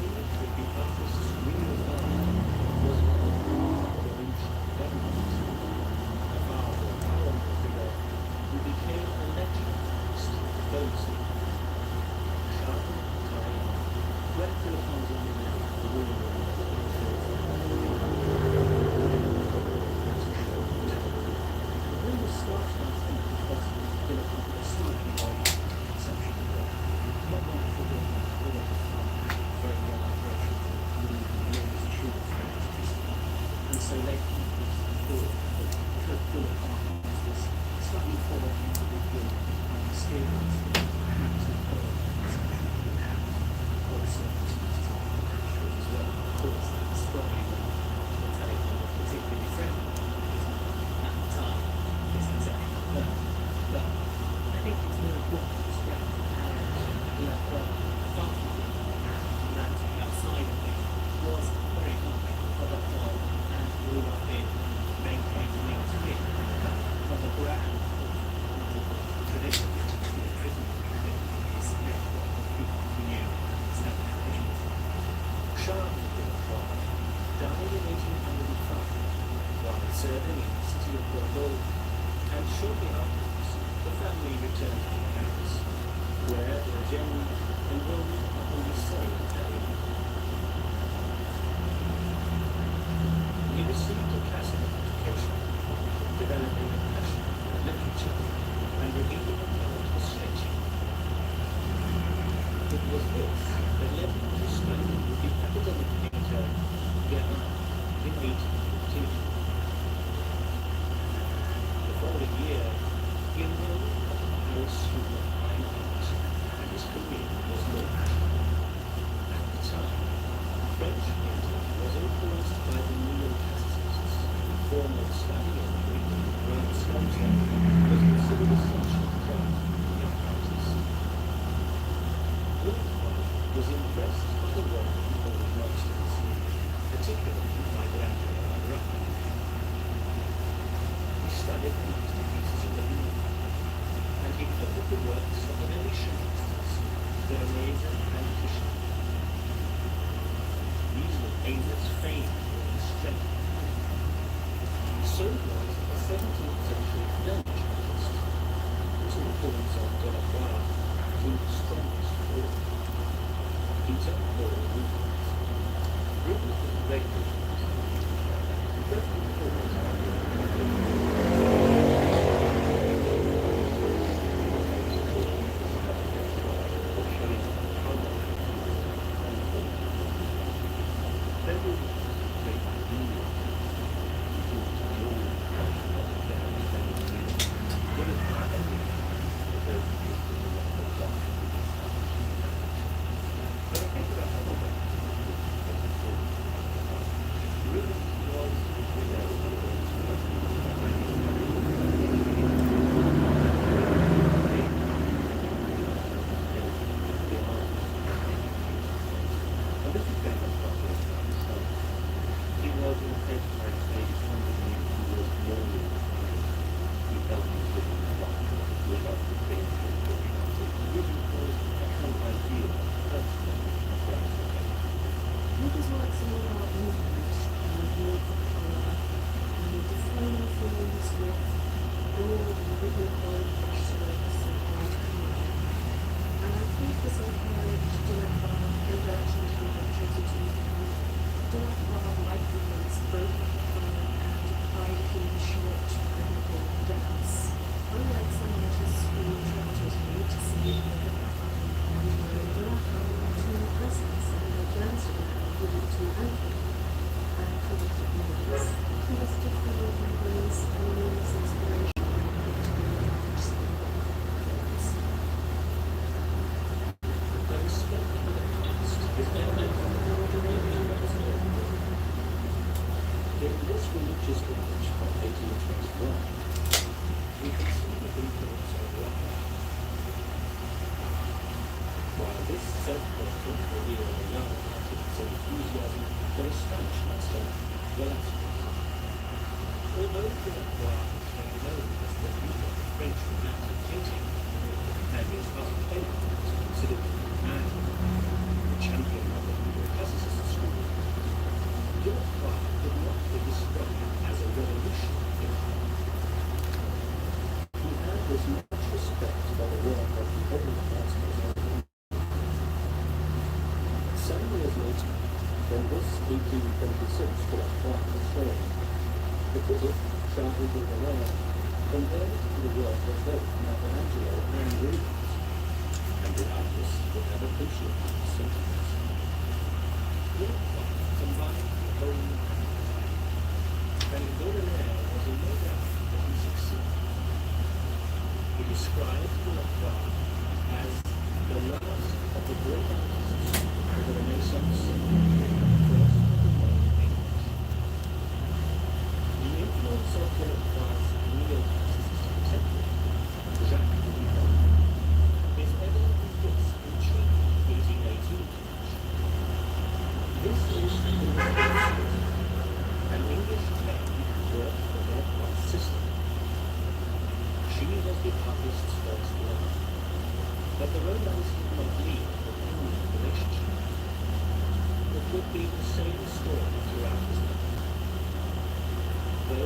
S6: Very
S8: so late full of this slightly forward individual experience active also as well. Of course, that's probably the take on particularly friendly at the time is exactly that. But I think it's more important to express how fun that outside of it was very much a product of and grew up in maintained linked with from the brand of tradition to the prison is what people who knew self-tradition. Charles died in 1805 while serving in the city of Gogh, and shortly afterwards the family returned to Paris, where the German enrolled on the same day. He received a classical education, developing a passion for literature and revealing a talent for sketching. It was this that led him to study with the academic painter Gogh in 1814. The following year, he enrolled at the Paris School of Fine Art, and his career was launched. At the time, French painting was influenced by the neo-classicists, who formal study of Greek and Roman sculpture was considered essential craft for young artists. Gogh was impressed by the work of the old masters, particularly by Graphite. He studied the masterpieces of the Louvre, and he covered the works of the Venetian masters, Vermeer and Titian. These were painters famed for their strength. So was a 17th century French artist, whose influence on Delacroix came strongest forward. Peter Paul Rubens. Rubens was a great painter. First and foremost,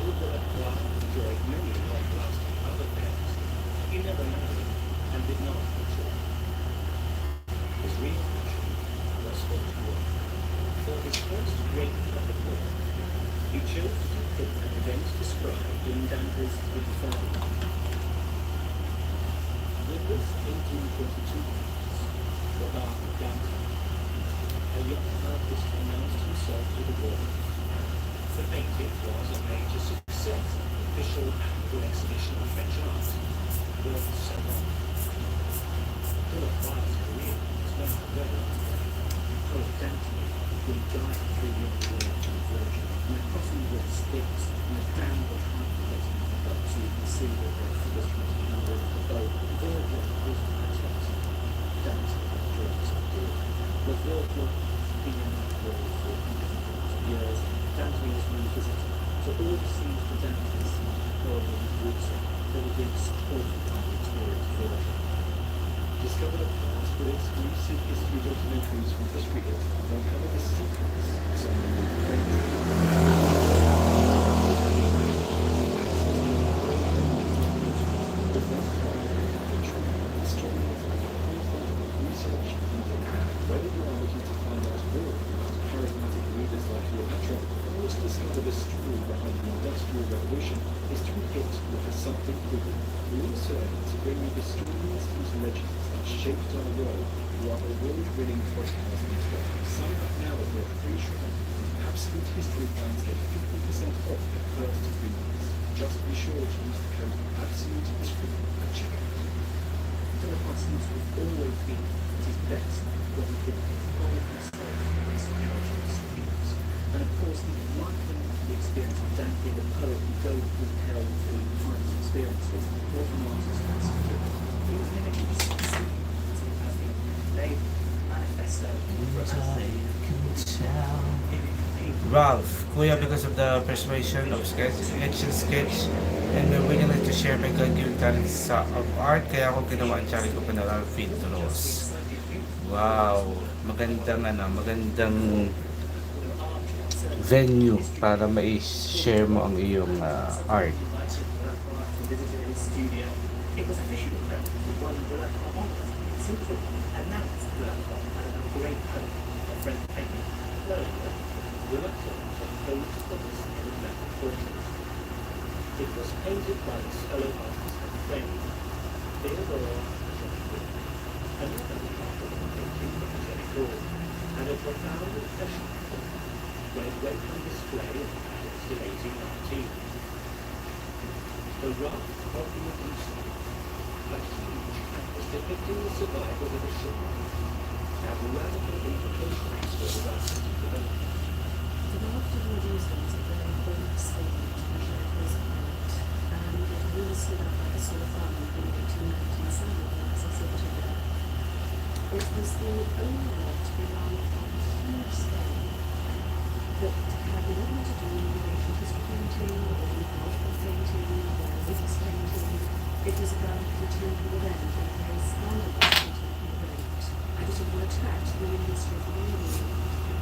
S6: told that Gogh enjoyed many long-lasting love affairs. He never married and did not mature. His real passion was for drawing. For his first great public work, he chose to depict an event described in Dante's Inferno. With this 1822 piece, the Bard of Dante, a young artist announced himself to the world. The painting was a major success at the official annual exhibition of French art, worth so long. Philip Bard's career was not very long. Poet Dante would die through the underworld and virgin, and the crossing with sticks, and the downward hyperrealistic above, so you can see that the figures number of the boat. Virgil was artist. Dante draws a deal. The Virgil being in the world for hundreds of years, Dante was revisited. So all the scenes for Dante's world in water, they were being supported by the experienced Virgil.
S8: Discover the past with exclusive history documentaries from History Hit. They'll cover the secrets of some of the whether you are looking to find out more about charismatic leaders like Cleopatra, or to discover the story behind the Industrial Revolution, History Hit will have something for you. We also aim to bring you the stories and legends that shaped our world through our award-winning podcast network. Sign up now at their free trial. Absolute History plans get 50% off the first 3 months. Just be sure to use the code Absolute History at checkout.
S6: Philip Parsons was always been at his best when he could hold himself against cultural schemes. And of course, he likened the experience of Dante, the poet who goes compelled to find his experiences, was an artist philosophy. He was mimicking society as the label, manifesto,
S1: Ralph, Kuya, because of the persuasion of sketch, etch and sketch, and my willingness to share my God-given talents of art, kaya ako ginawa ang channel ko pa na Ralph Draws. Wow, magandang venue para ma-share mo ang iyong art.
S6: visited his studio. It was officially known as one Black Honor, simply announced Black Honor as a great hope of French painting. Reluctant to hold the publicity in the Black portrait. It was painted by his fellow artist and friend, Theodore Gogh. Another part of the painting represented Gogh, and a profound impression when it went on display at Paris in 1819. The Rock of the Medusa, a huge canvas depicting the survival of a ship, had radical implications for the artistic development.
S3: The Gogh of Medusa was a very bold statement to measure his art, and it really stood up like a sort of farm in the 1819 summer as I saw it there. It was the only work to be done on a huge scale that had nothing to do with his painting or multiple painting or witness painting. It was about a contemporary event, a very scandalous contemporary event, and it would attract the industry of mining.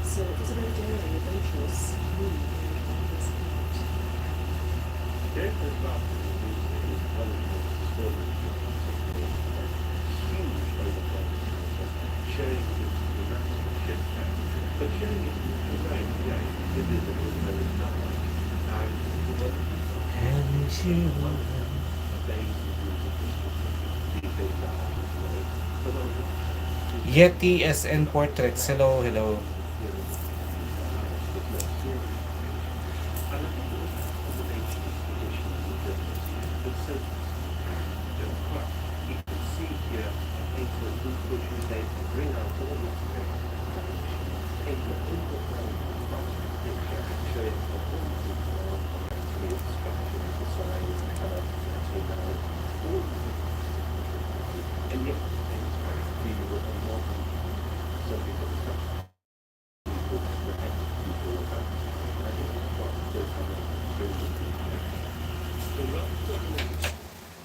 S3: So it was a very daring, adventurous move on his part.
S6: Therefore, Rock of the Medusa is one of the most disturbing huge overflow sharing it with the massive ship canvas, but sharing it with the right way, invisible and it's not like, and what
S1: Yeti SN Portraits. Hello, hello.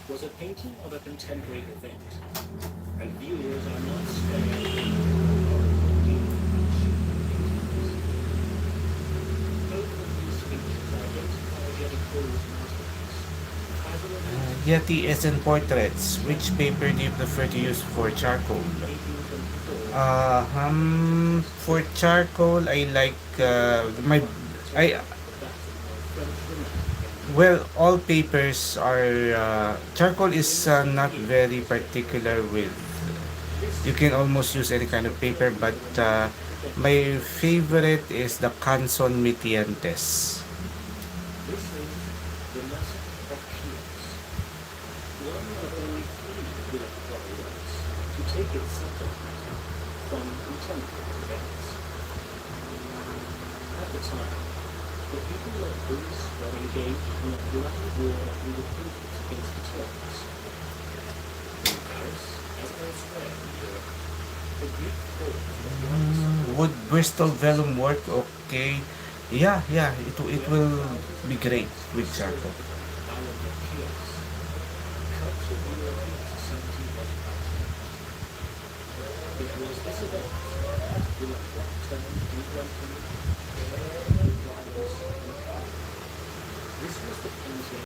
S6: Was a painting of a contemporary event, and viewers are not spared. Both of these features identify the
S1: Yeti SN portraits. Which paper do you prefer to use for charcoal? For charcoal, I like I well, all papers are charcoal is not very particular with. You can almost use any kind of paper, but my favorite is the Canson Mitiantes.
S6: This is the massive options. One of only three bullet drawings to take its subject matter from contemporary events. At the time, the people of Greece were engaged in a bloody war in the conflict against the Turks. In Paris, as elsewhere in Europe, the Greek cause was
S1: Would Bristol vellum work? Okay. Yeah, it will be great with charcoal.
S6: island of Chios. Cups of European society was passionate. It was this event that will turn England from violence and power. This was the painting